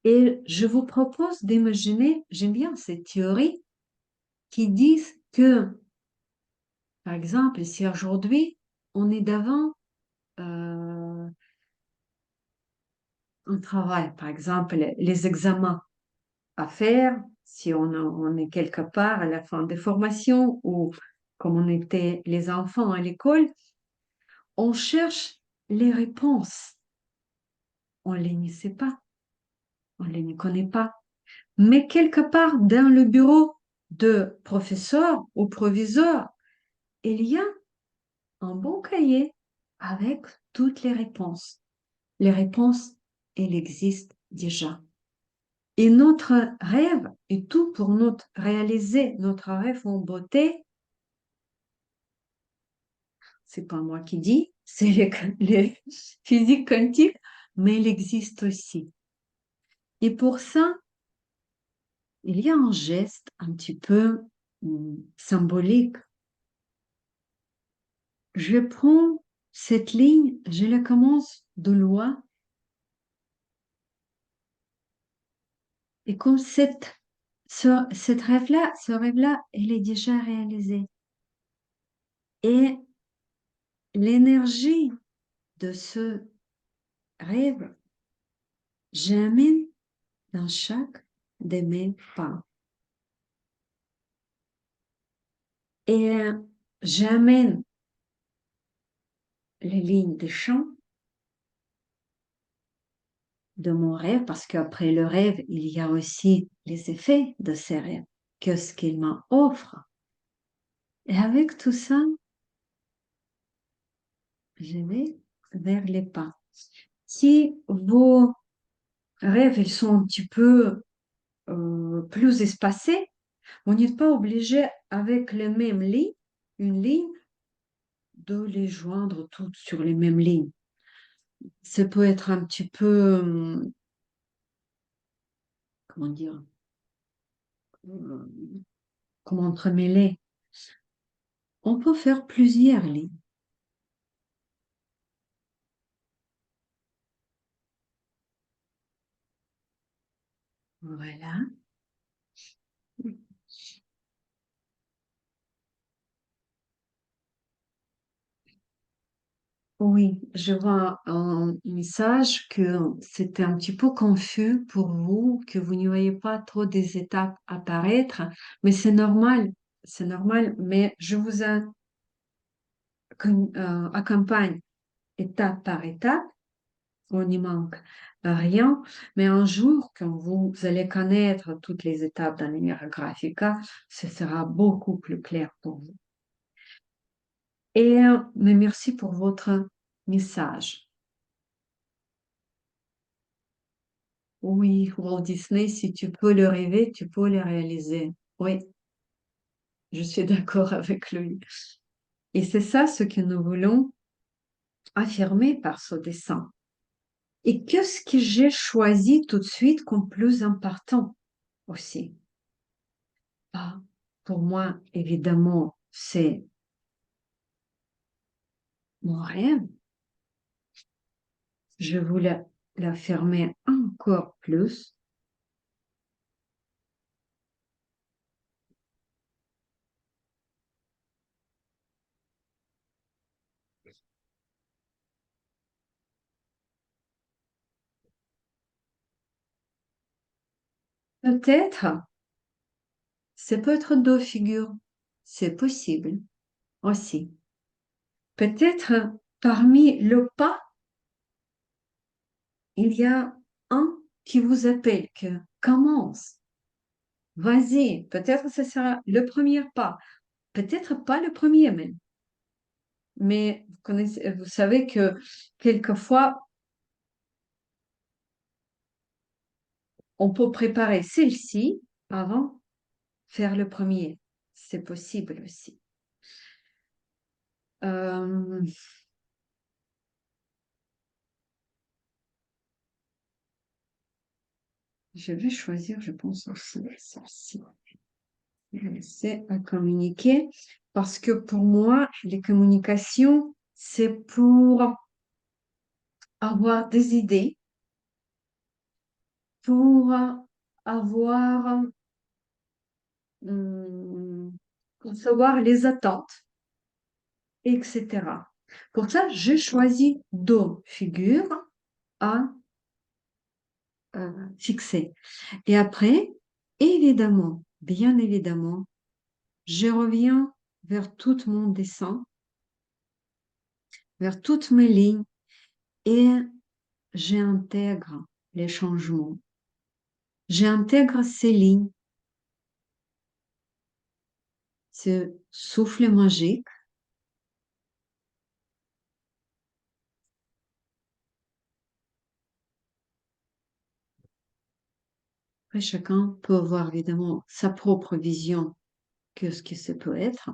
Et je vous propose d'imaginer, j'aime bien cette théorie, qui disent que, par exemple, si aujourd'hui on est devant un travail, par exemple, les examens à faire, si on est quelque part à la fin des formations ou comme on était les enfants à l'école, on cherche les réponses. On ne les sait pas, on ne les connaît pas. Mais quelque part dans le bureau de professeur ou proviseur, il y a un bon cahier avec toutes les réponses. Les réponses, elles existent déjà. Et notre rêve, et tout pour notre réaliser notre rêve en beauté, c'est pas moi qui dis, c'est les physiques quantiques, mais il existe aussi. Et pour ça, il y a un geste un petit peu symbolique. Je prends cette ligne, je la commence de loin, et comme cette rêve-là, ce rêve-là, il est déjà réalisé. Et l'énergie de ce rêve, j'amène dans chaque de mes pas. Et j'amène les lignes de champ de mon rêve, parce qu'après le rêve, il y a aussi les effets de ces rêves. Qu'est-ce qu'il m'offre? Et avec tout ça, je vais vers les pas. Si vos rêves, ils sont un petit peu plus espacés, vous n'êtes pas obligé avec les mêmes lignes, une ligne, de les joindre toutes sur les mêmes lignes. Ça peut être un petit peu, comment dire, euh, comme entremêlé. On peut faire plusieurs lignes. Voilà. Oui, je vois un message que c'était un petit peu confus pour vous, que vous n'y voyez pas trop des étapes apparaître, mais c'est normal, mais je vous accompagne étape par étape, on n'y manque rien, mais un jour, quand vous allez connaître toutes les étapes d'un Linear Graphica, ce sera beaucoup plus clair pour vous. Et, mais merci pour votre message. Oui, Walt Disney, si tu peux le rêver, tu peux le réaliser. Oui, je suis d'accord avec lui. Et c'est ça ce que nous voulons affirmer par ce dessin. Et qu'est-ce que j'ai choisi tout de suite comme plus important aussi? Ah, pour moi, évidemment, c'est mon rêve. Je voulais l'affirmer encore plus. Peut-être, c'est peut-être deux figures. C'est possible aussi. Peut-être parmi le pas, il y a un qui vous appelle, que commence. Vas-y, peut-être ce sera le premier pas. Peut-être pas le premier même. Mais vous savez que quelquefois, on peut préparer celle-ci avant faire le premier. C'est possible aussi. Euh, je vais choisir, je pense aussi, celle-ci. C'est à communiquer parce que pour moi, les communications, c'est pour avoir des idées, pour avoir, concevoir les attentes, etc. Pour ça, j'ai choisi deux figures à fixer. Et après, évidemment, bien évidemment, je reviens vers tout mon dessin, vers toutes mes lignes et j'intègre les changements. J'intègre ces lignes, ce souffle magique. Après, chacun peut avoir évidemment sa propre vision que ce que ça peut être.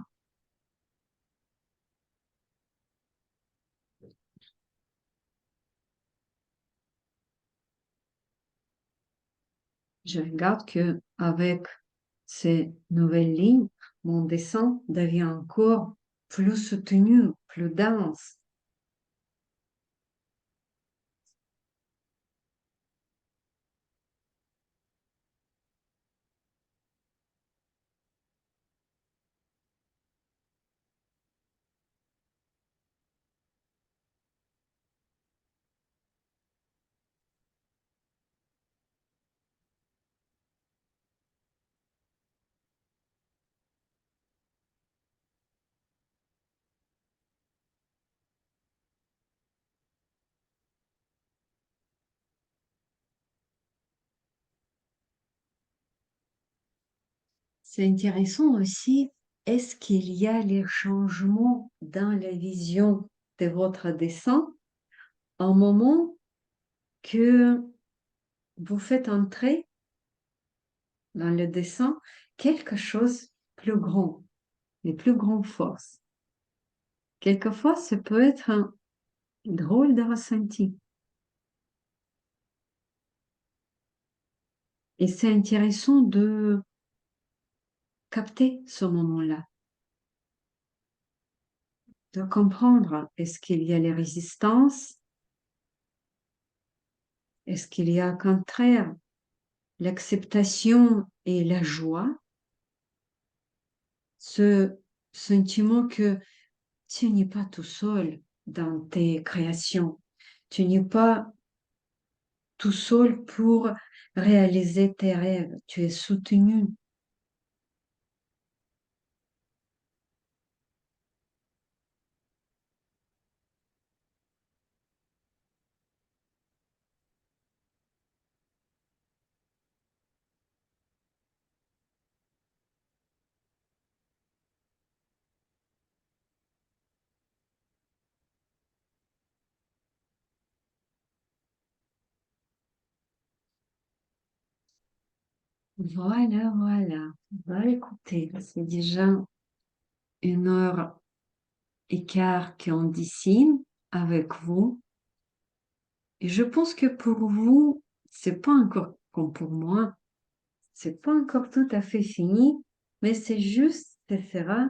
Je regarde que avec ces nouvelles lignes, mon dessin devient encore plus soutenu, plus dense. c'est intéressant aussi. Est-ce qu'il y a les changements dans la vision de votre dessin au moment que vous faites entrer dans le dessin quelque chose plus grand, les plus grandes forces? Quelquefois, ça peut être un drôle de ressenti. Et c'est intéressant de capter ce moment-là, de comprendre est-ce qu'il y a les résistances, est-ce qu'il y a au contraire l'acceptation et la joie, ce sentiment que tu n'es pas tout seul dans tes créations, tu n'es pas tout seul pour réaliser tes rêves, tu es soutenu. Voilà, voilà. Bah, écoutez, c'est déjà 1 heure et quart qu'on dessine avec vous. Et je pense que pour vous, c'est pas encore comme pour moi, c'est pas encore tout à fait fini, mais c'est juste, ce sera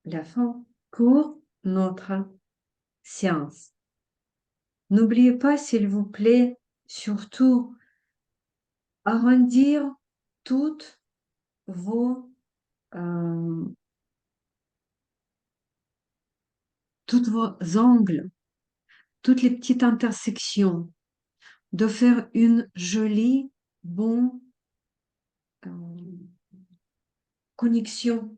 la fin pour notre séance. N'oubliez pas, s'il vous plaît, surtout arrondir toutes vos, euh, toutes vos angles, toutes les petites intersections, de faire une jolie, bonne connexion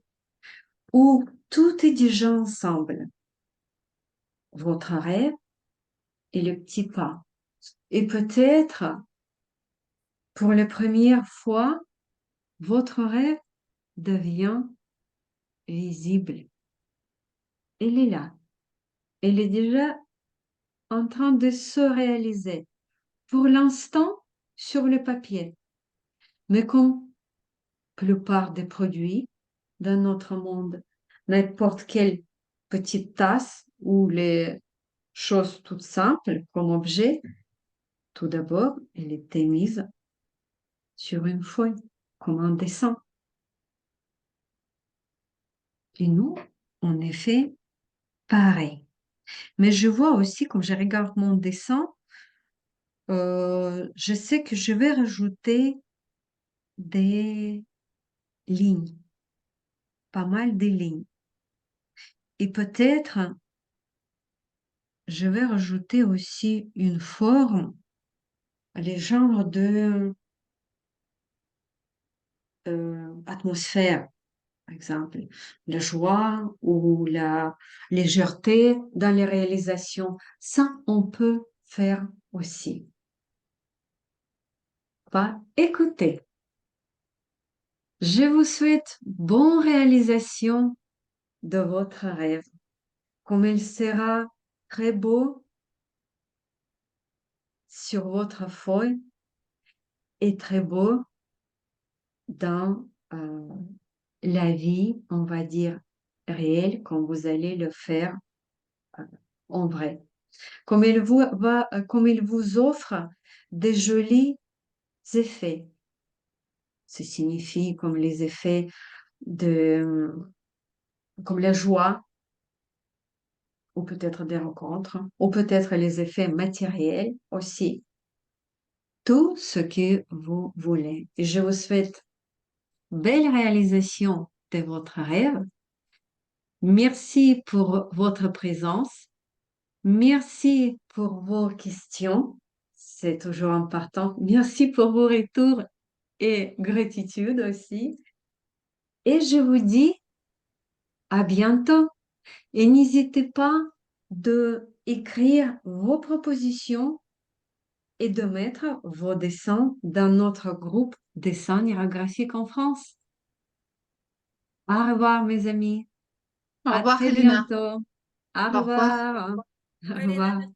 où tout est déjà ensemble. Votre rêve et le petit pas. Et peut-être, pour la première fois, votre rêve devient visible. Elle est là. Elle est déjà en train de se réaliser. Pour l'instant, sur le papier. Mais comme la plupart des produits dans notre monde, n'importe quelle petite tasse ou les choses toutes simples comme objet, tout d'abord, elle était mise sur une feuille, comme un dessin. Et nous, on est fait pareil. Mais je vois aussi, quand je regarde mon dessin, je sais que je vais rajouter des lignes, pas mal de lignes. Et peut-être, je vais rajouter aussi une forme, les genres de atmosphère, par exemple, la joie ou la légèreté dans les réalisations. Ça, on peut faire aussi. Bah, écoutez, je vous souhaite bonne réalisation de votre rêve, comme il sera très beau sur votre feuille et très beau dans la vie, on va dire, réelle, quand vous allez le faire euh, en vrai. Comme il vous offre des jolis effets. Ça signifie comme les effets de, comme la joie, ou peut-être des rencontres, ou peut-être les effets matériels aussi. Tout ce que vous voulez. Et je vous souhaite belle réalisation de votre rêve. Merci pour votre présence. Merci pour vos questions. C'est toujours important. Merci pour vos retours et gratitude aussi. Et je vous dis à bientôt. Et n'hésitez pas de écrire vos propositions et de mettre vos dessins dans notre groupe Dessins graphiques en France. Au revoir, mes amis. Au À revoir, très Elena. bientôt. Au Au revoir. revoir. Au Elena, revoir.